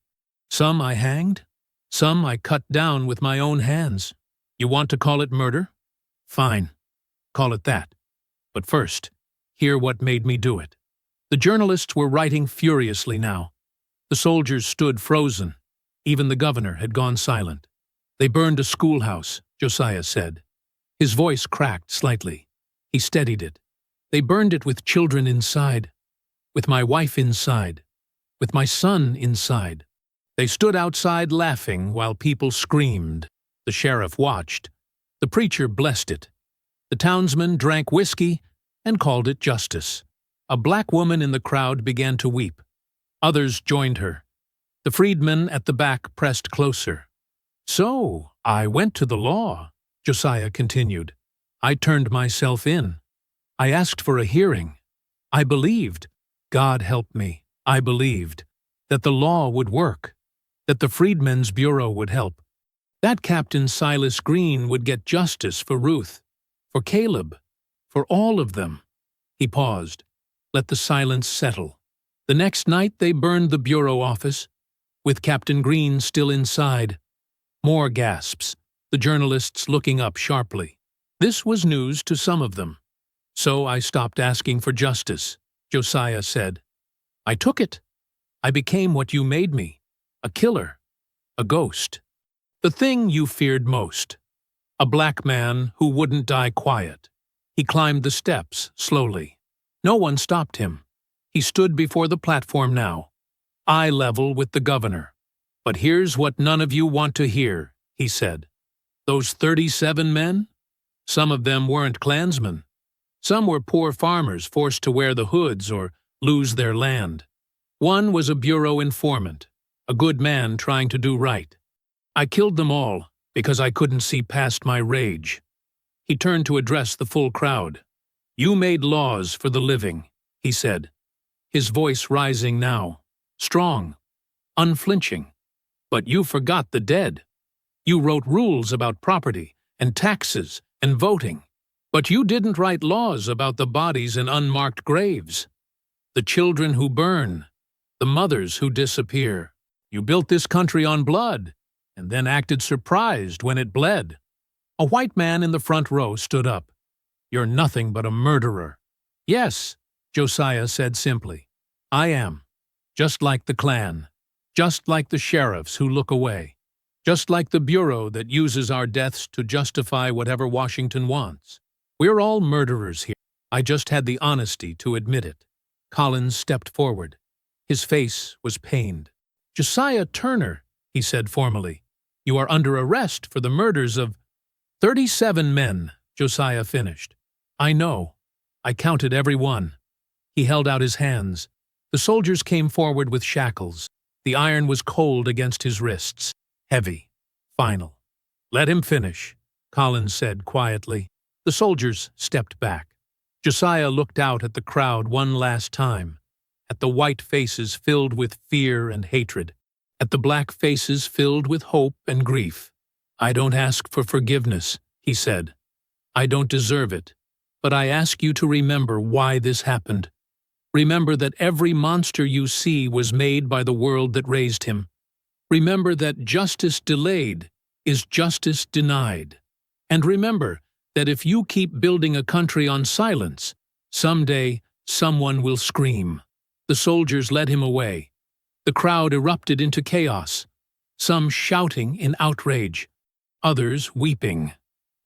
A: Some I hanged. Some I cut down with my own hands. You want to call it murder? Fine. Call it that. But first, hear what made me do it." The journalists were writing furiously now. The soldiers stood frozen. Even the governor had gone silent. "They burned a schoolhouse," Josiah said. His voice cracked slightly. He steadied it. "They burned it with children inside, with my wife inside, with my son inside." They stood outside laughing while people screamed. The sheriff watched. The preacher blessed it. The townsman drank whiskey and called it justice. A black woman in the crowd began to weep. Others joined her. The freedmen at the back pressed closer. "So, I went to the law," Josiah continued. "I turned myself in. I asked for a hearing. I believed, God help me, I believed, that the law would work, that the Freedmen's Bureau would help, that Captain Silas Green would get justice for Ruth, for Caleb, for all of them." He paused. Let the silence settle. The next night they burned the Bureau office, with Captain Green still inside. More gasps, the journalists looking up sharply. This was news to some of them. "So I stopped asking for justice," Josiah said. "I took it. I became what you made me, a killer, a ghost. The thing you feared most. A black man who wouldn't die quiet." He climbed the steps slowly. No one stopped him. He stood before the platform now, eye level with the governor. "But here's what none of you want to hear," he said. "Those 37 men? Some of them weren't Klansmen. Some were poor farmers forced to wear the hoods or lose their land. One was a Bureau informant, a good man trying to do right. I killed them all because I couldn't see past my rage." He turned to address the full crowd. "You made laws for the living," he said, his voice rising now, strong, unflinching. "But you forgot the dead. You wrote rules about property and taxes and voting, but you didn't write laws about the bodies in unmarked graves, the children who burn, the mothers who disappear. You built this country on blood, and then acted surprised when it bled." A white man in the front row stood up. "You're nothing but a murderer." "Yes," Josiah said simply. "I am. Just like the Klan. Just like the sheriffs who look away. Just like the Bureau that uses our deaths to justify whatever Washington wants. We're all murderers here. I just had the honesty to admit it." Collins stepped forward. His face was pained. "Josiah Turner," he said formally, "you are under arrest for the murders of—" 37 men, Josiah finished. "I know. I counted every one." He held out his hands. The soldiers came forward with shackles. The iron was cold against his wrists, heavy, final. "Let him finish," Collins said quietly. The soldiers stepped back. Josiah looked out at the crowd one last time, at the white faces filled with fear and hatred, at the black faces filled with hope and grief. "I don't ask for forgiveness," he said. "I don't deserve it, but I ask you to remember why this happened. Remember that every monster you see was made by the world that raised him. Remember that justice delayed is justice denied. And remember that if you keep building a country on silence, someday someone will scream." The soldiers led him away. The crowd erupted into chaos, some shouting in outrage, others weeping.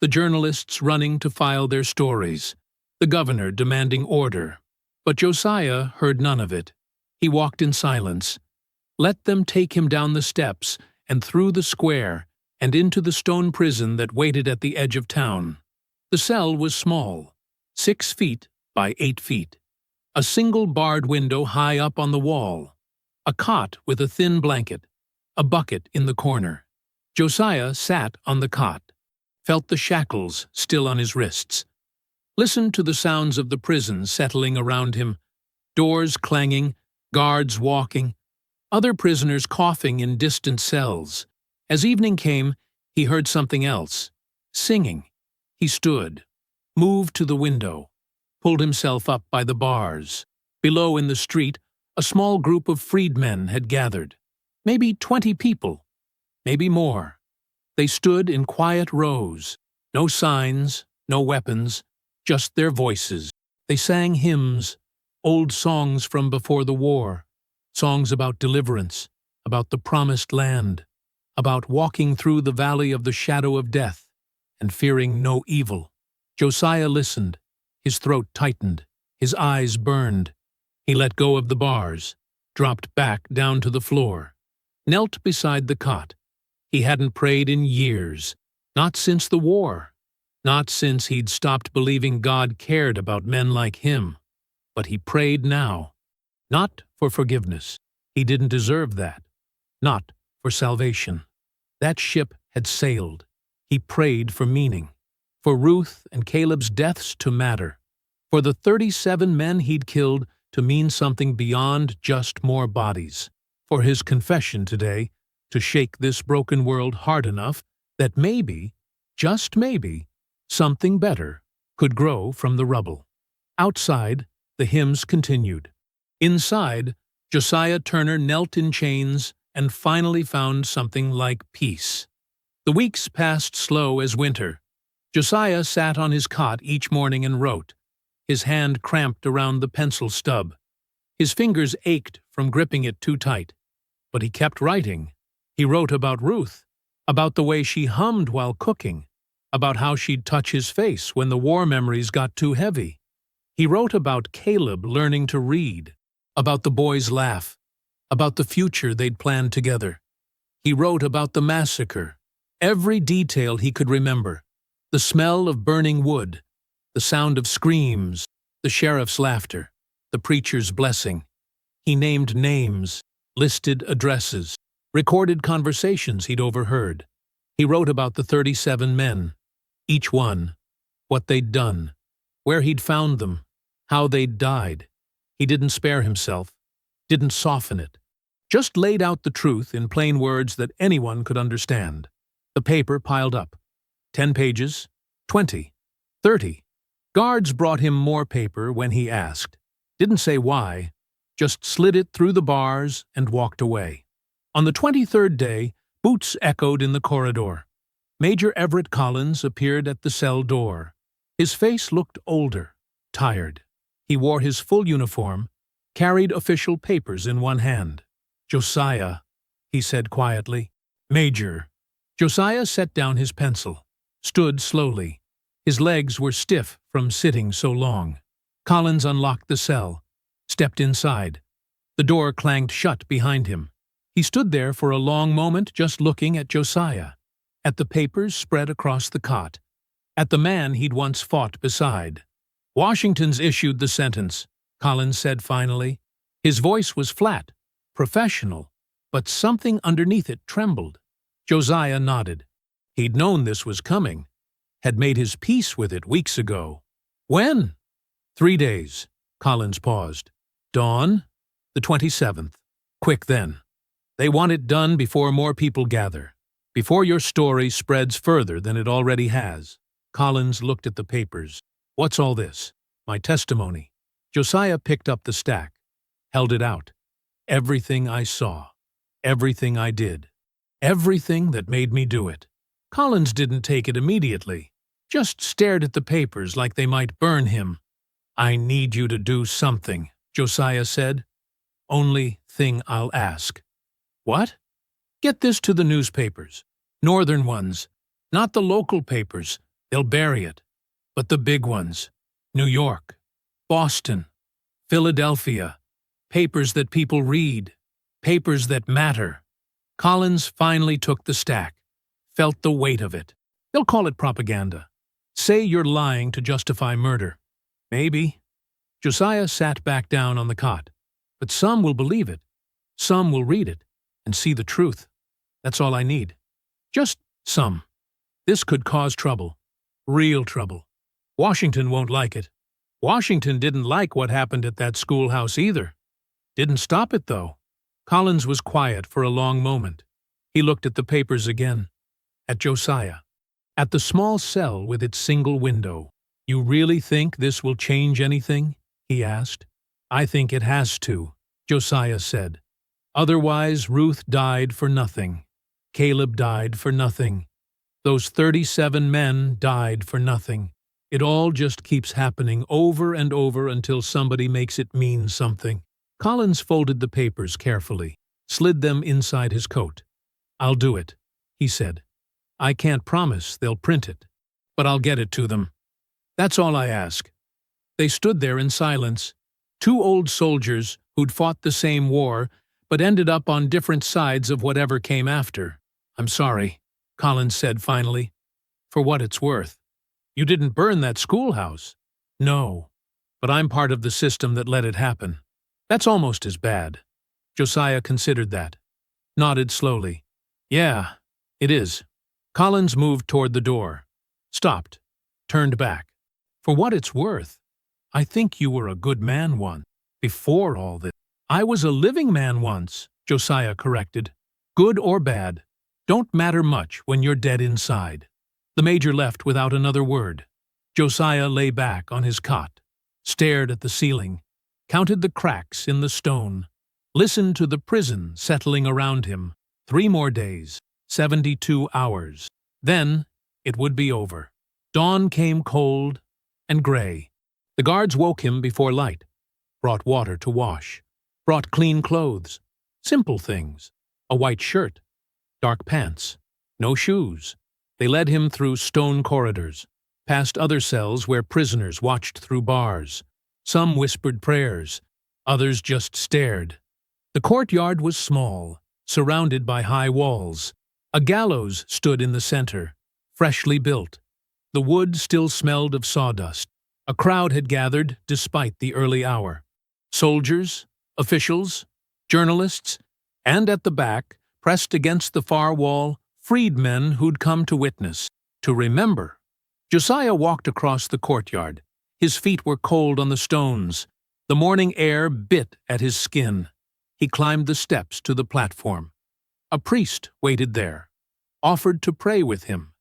A: The journalists running to file their stories, the governor demanding order. But Josiah heard none of it. He walked in silence. Let them take him down the steps and through the square and into the stone prison that waited at the edge of town. The cell was small, 6 feet by 8 feet. A single barred window high up on the wall. A cot with a thin blanket. A bucket in the corner. Josiah sat on the cot, felt the shackles still on his wrists, listened to the sounds of the prison settling around him, doors clanging, guards walking, other prisoners coughing in distant cells. As evening came, he heard something else, singing. He stood, moved to the window, pulled himself up by the bars. Below in the street, a small group of freedmen had gathered. Maybe 20 people, maybe more. They stood in quiet rows, no signs, no weapons, just their voices. They sang hymns, old songs from before the war, songs about deliverance, about the promised land, about walking through the valley of the shadow of death and fearing no evil. Josiah listened. His throat tightened. His eyes burned. He let go of the bars, dropped back down to the floor, knelt beside the cot. He hadn't prayed in years, not since the war, not since he'd stopped believing God cared about men like him. But he prayed now, not for forgiveness. He didn't deserve that. Not for salvation. That ship had sailed. He prayed for meaning, for Ruth and Caleb's deaths to matter, for the 37 men he'd killed to mean something beyond just more bodies, for his confession today to shake this broken world hard enough that maybe, just maybe, something better could grow from the rubble. Outside, the hymns continued. Inside, Josiah Turner knelt in chains and finally found something like peace. The weeks passed slow as winter. Josiah sat on his cot each morning and wrote, his hand cramped around the pencil stub. His fingers ached from gripping it too tight. But he kept writing. He wrote about Ruth, about the way she hummed while cooking, about how she'd touch his face when the war memories got too heavy. He wrote about Caleb learning to read, about the boys' laugh, about the future they'd planned together. He wrote about the massacre, every detail he could remember, the smell of burning wood, the sound of screams, the sheriff's laughter, the preacher's blessing. He named names, listed addresses, recorded conversations he'd overheard. He wrote about the 37 men, each one, what they'd done, where he'd found them, how they'd died. He didn't spare himself, didn't soften it, just laid out the truth in plain words that anyone could understand. The paper piled up. 10 pages, 20, 30. Guards brought him more paper when he asked. Didn't say why, just slid it through the bars and walked away. On the 23rd day, boots echoed in the corridor. Major Everett Collins appeared at the cell door. His face looked older, tired. He wore his full uniform, carried official papers in one hand. "Josiah," he said quietly. "Major." Josiah set down his pencil, stood slowly. His legs were stiff from sitting so long. Collins unlocked the cell, stepped inside. The door clanged shut behind him. He stood there for a long moment just looking at Josiah, at the papers spread across the cot, at the man he'd once fought beside. "Washington's issued the sentence," Collins said finally. His voice was flat, professional, but something underneath it trembled. Josiah nodded. He'd known this was coming, had made his peace with it weeks ago. "When?" 3 days. Collins paused. "Dawn? The 27th. Quick then. They want it done before more people gather, before your story spreads further than it already has." Collins looked at the papers. "What's all this?" "My testimony." Josiah picked up the stack, held it out. "Everything I saw, everything I did, everything that made me do it." Collins didn't take it immediately, just stared at the papers like they might burn him. "I need you to do something," Josiah said. "Only thing I'll ask." "What?" "Get this to the newspapers. Northern ones. Not the local papers. They'll bury it. But the big ones. New York. Boston. Philadelphia. Papers that people read. Papers that matter." Collins finally took the stack, felt the weight of it. They'll call it propaganda. Say you're lying to justify murder. Maybe. Josiah sat back down on the cot. But some will believe it. Some will read it and see the truth. That's all I need. Just some. This could cause trouble. Real trouble. Washington won't like it. Washington didn't like what happened at that schoolhouse either. Didn't stop it, though. Collins was quiet for a long moment. He looked at the papers again. At Josiah. At the small cell with its single window. You really think this will change anything? He asked. I think it has to, Josiah said. Otherwise, Ruth died for nothing. Caleb died for nothing. Those 37 men died for nothing. It all just keeps happening over and over until somebody makes it mean something. Collins folded the papers carefully, slid them inside his coat. I'll do it, he said. I can't promise they'll print it, but I'll get it to them. That's all I ask. They stood there in silence. Two old soldiers who'd fought the same war, but ended up on different sides of whatever came after. I'm sorry, Collins said finally. For what it's worth. You didn't burn that schoolhouse. No, but I'm part of the system that let it happen. That's almost as bad. Josiah considered that. Nodded slowly. Yeah, it is. Collins moved toward the door. Stopped. Turned back. For what it's worth, I think you were a good man once. Before all this. I was a living man once, Josiah corrected. Good or bad, don't matter much when you're dead inside. The major left without another word. Josiah lay back on his cot, stared at the ceiling, counted the cracks in the stone, listened to the prison settling around him. 3 more days, 72 hours. Then it would be over. Dawn came cold and gray. The guards woke him before light, brought water to wash, brought clean clothes, simple things, a white shirt, dark pants, no shoes. They led him through stone corridors, past other cells where prisoners watched through bars. Some whispered prayers, others just stared. The courtyard was small, surrounded by high walls. A gallows stood in the center, freshly built. The wood still smelled of sawdust. A crowd had gathered despite the early hour. Soldiers, officials, journalists, and at the back, pressed against the far wall, freedmen who'd come to witness, to remember. Josiah walked across the courtyard. His feet were cold on the stones. The morning air bit at his skin. He climbed the steps to the platform. A priest waited there, offered to pray with him.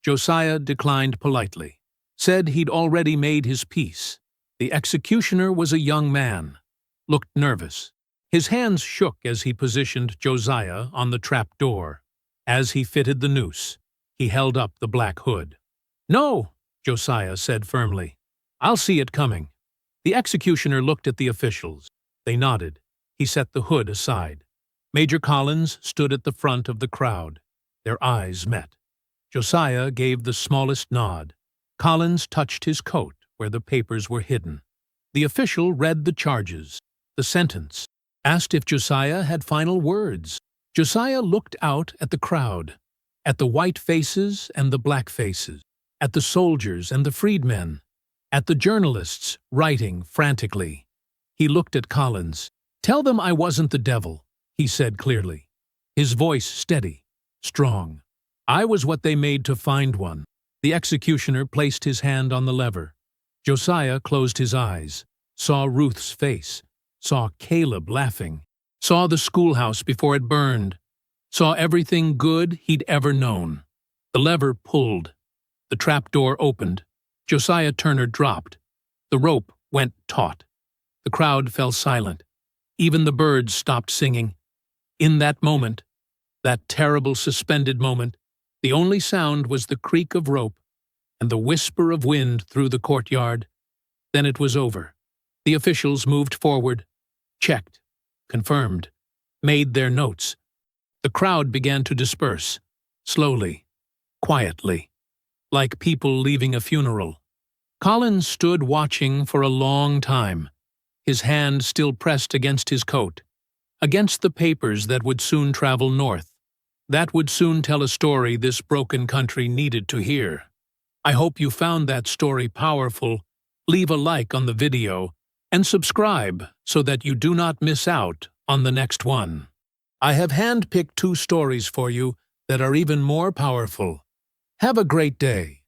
A: Josiah declined politely, said he'd already made his peace. The executioner was a young man, looked nervous. His hands shook as he positioned Josiah on the trap door. As he fitted the noose, he held up the black hood. No, Josiah said firmly. I'll see it coming. The executioner looked at the officials. They nodded. He set the hood aside. Major Collins stood at the front of the crowd. Their eyes met. Josiah gave the smallest nod. Collins touched his coat where the papers were hidden. The official read the charges, the sentence, asked if Josiah had final words. Josiah looked out at the crowd, at the white faces and the black faces, at the soldiers and the freedmen, at the journalists writing frantically. He looked at Collins. Tell them I wasn't the devil, he said clearly, his voice steady, strong. I was what they made to find one. The executioner placed his hand on the lever. Josiah closed his eyes, saw Ruth's face, saw Caleb laughing, saw the schoolhouse before it burned, saw everything good he'd ever known. The lever pulled. The trapdoor opened. Josiah Turner dropped. The rope went taut. The crowd fell silent. Even the birds stopped singing. In that moment, that terrible suspended moment, the only sound was the creak of rope and the whisper of wind through the courtyard. Then it was over. The officials moved forward, checked, confirmed, made their notes. The crowd began to disperse, slowly, quietly, like people leaving a funeral. Collins stood watching for a long time, his hand still pressed against his coat, against the papers that would soon travel north. That would soon tell a story this broken country needed to hear. I hope you found that story powerful. Leave a like on the video and subscribe so that you do not miss out on the next one. I have handpicked 2 stories for you that are even more powerful. Have a great day.